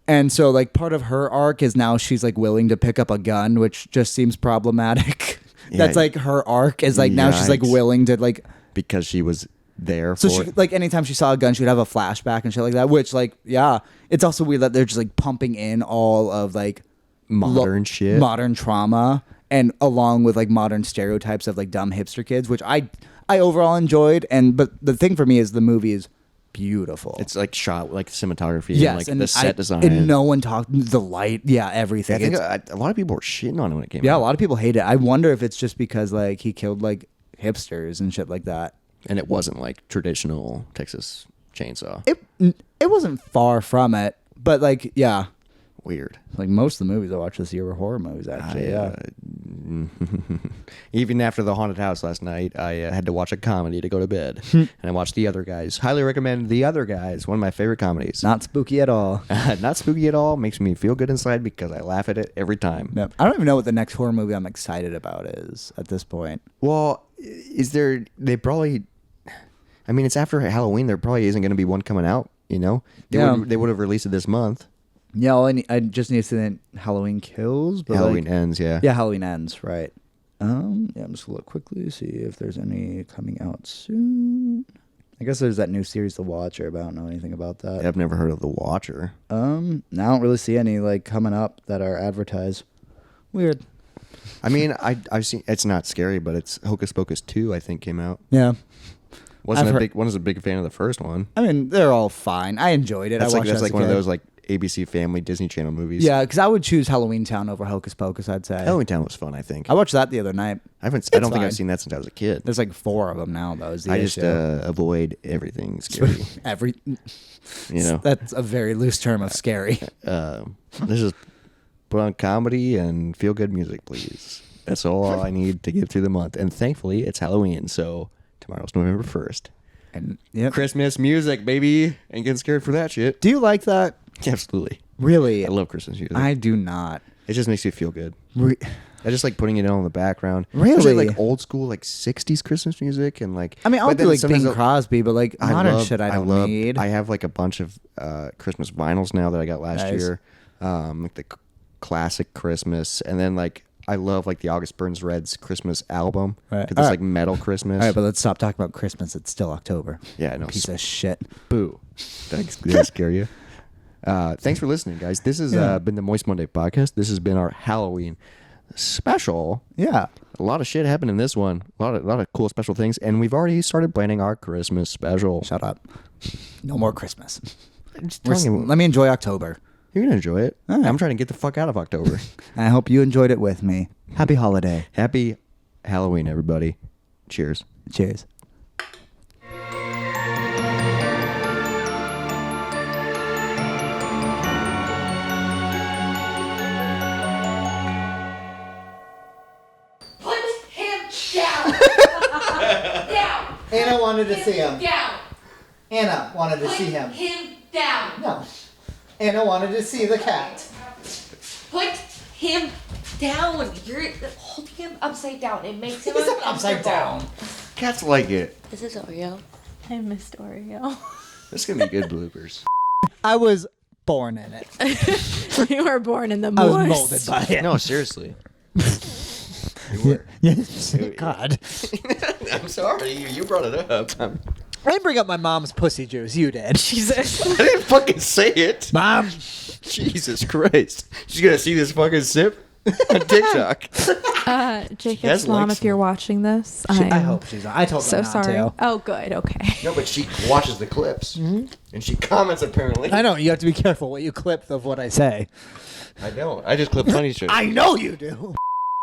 And so like part of her arc is now she's like willing to pick up a gun, which just seems problematic. Yeah. That's like her arc is like now she's like Yikes. willing to like Because she was there so for she it. like anytime she saw a gun she would have a flashback and shit like that, which like yeah, it's also weird that they're just like pumping in all of like Modern shit. modern trauma and along with like modern stereotypes of like dumb hipster kids, which I overall enjoyed. And but the thing for me is the movie is beautiful. It's like shot like cinematography yes, and like the set design. and no one talked the light, yeah, everything. I think It's- a lot of people were shitting on it when it came yeah, a out. lot of people hate it. I wonder if it's just because like he killed like hipsters and shit like that. And it wasn't like traditional Texas Chainsaw. It wasn't far from it, but like yeah, Weird. like most of the movies I watched this year were horror movies. Actually, yeah. Even after the haunted house last night, I had to watch a comedy to go to bed, and I watched The Other Guys. Highly recommend The Other Guys. One of my favorite comedies. Not spooky at all. Not spooky at all. Makes me feel good inside because I laugh at it every time. Yep. I don't even know what the next horror movie I'm excited about is at this point. Well, is there? They probably. I mean, it's after Halloween. There probably isn't going to be one coming out. You know, Yeah. They would have released it this month. Yeah, I just need to see that Halloween Kills. But Halloween like, ends. Yeah. yeah, Halloween Ends, right. Yeah, I'm just gonna look quickly, see if there's any coming out soon. I guess there's that new series, The Watcher, but I don't know anything about that. I've never heard of The Watcher. I don't really see any like coming up that are advertised. Weird. I mean, I've seen. It's not scary, but it's Hocus Pocus 2. I think came out. Yeah. Wasn't I've a heard- big. Wasn't a big fan of the first one. I mean, they're all fine. I enjoyed it. That's I like watched that's it as like a one of kid. those like ABC Family Disney Channel movies. Yeah, because I would choose Halloween Town over Hocus Pocus, I'd say. Halloween Town was fun. I think. I watched that the other night. I don't It's think fine. I've seen that since I was a kid. There's like 4 of them now, though. Is the I just issue. avoid everything scary. Every You know, that's a very loose term of scary. let's just put on comedy and feel good music, please. That's all I need to get through the month. And thankfully, it's Halloween, so tomorrow's November 1st. And yep. Christmas music, baby. Ain't getting scared for that shit. Do you like that? Absolutely. Really? I love Christmas music. I do not. It just makes you feel good. Re- I just like putting it on in the background. Really? Especially, like old school, like 60s Christmas music and like. I mean, I'll but do then like sometimes Bing I'll- Crosby, but like modern shit I don't need. I have like a bunch of Christmas vinyls now that I got last Nice. year. Like the classic Christmas, and then like I love like the August Burns Red's Christmas album. Right. 'Cause it's All right. like metal Christmas. All right, but let's stop talking about Christmas. It's still October. Yeah, no. Piece of shit. Boo. Did I scare you? Thanks for listening, guys. This has been the Moist Monday podcast. This has been our Halloween special. Yeah. A lot of shit happened in this one. A lot of cool special things, and we've already started planning our Christmas special. Shut up. No more Christmas. Just telling you, Let me enjoy October. you're gonna enjoy it. All right. I'm trying to get the fuck out of October. I hope you enjoyed it with me. Happy holiday. Happy Halloween, everybody. Cheers. Cheers. Put him down. Down. Anna wanted to see him. Down. Anna wanted to Put see him. him down. No. Anna wanted to see the cat. Put him down. You're holding him upside down. It makes him He's not upside down. Cats like it. This is Oreo. I missed Oreo. This is gonna be good bloopers. I was born in it. You were born in the I was moors. molded by it. No, seriously. Yes. God. I'm sorry. You brought it up. I didn't bring up my mom's pussy juice. You did. Jesus. I didn't fucking say it. Mom. Jesus Christ. She's gonna see this fucking sip on TikTok. Jacob's Yes, mom, likes if you're me. watching this, I I'm hope she's on. I told so her not sorry. to. Oh, good. Okay. No, but she watches the clips. And she comments apparently. I know. You have to be careful what you clip of what I say. I don't. I just clip funny shit. I know you do.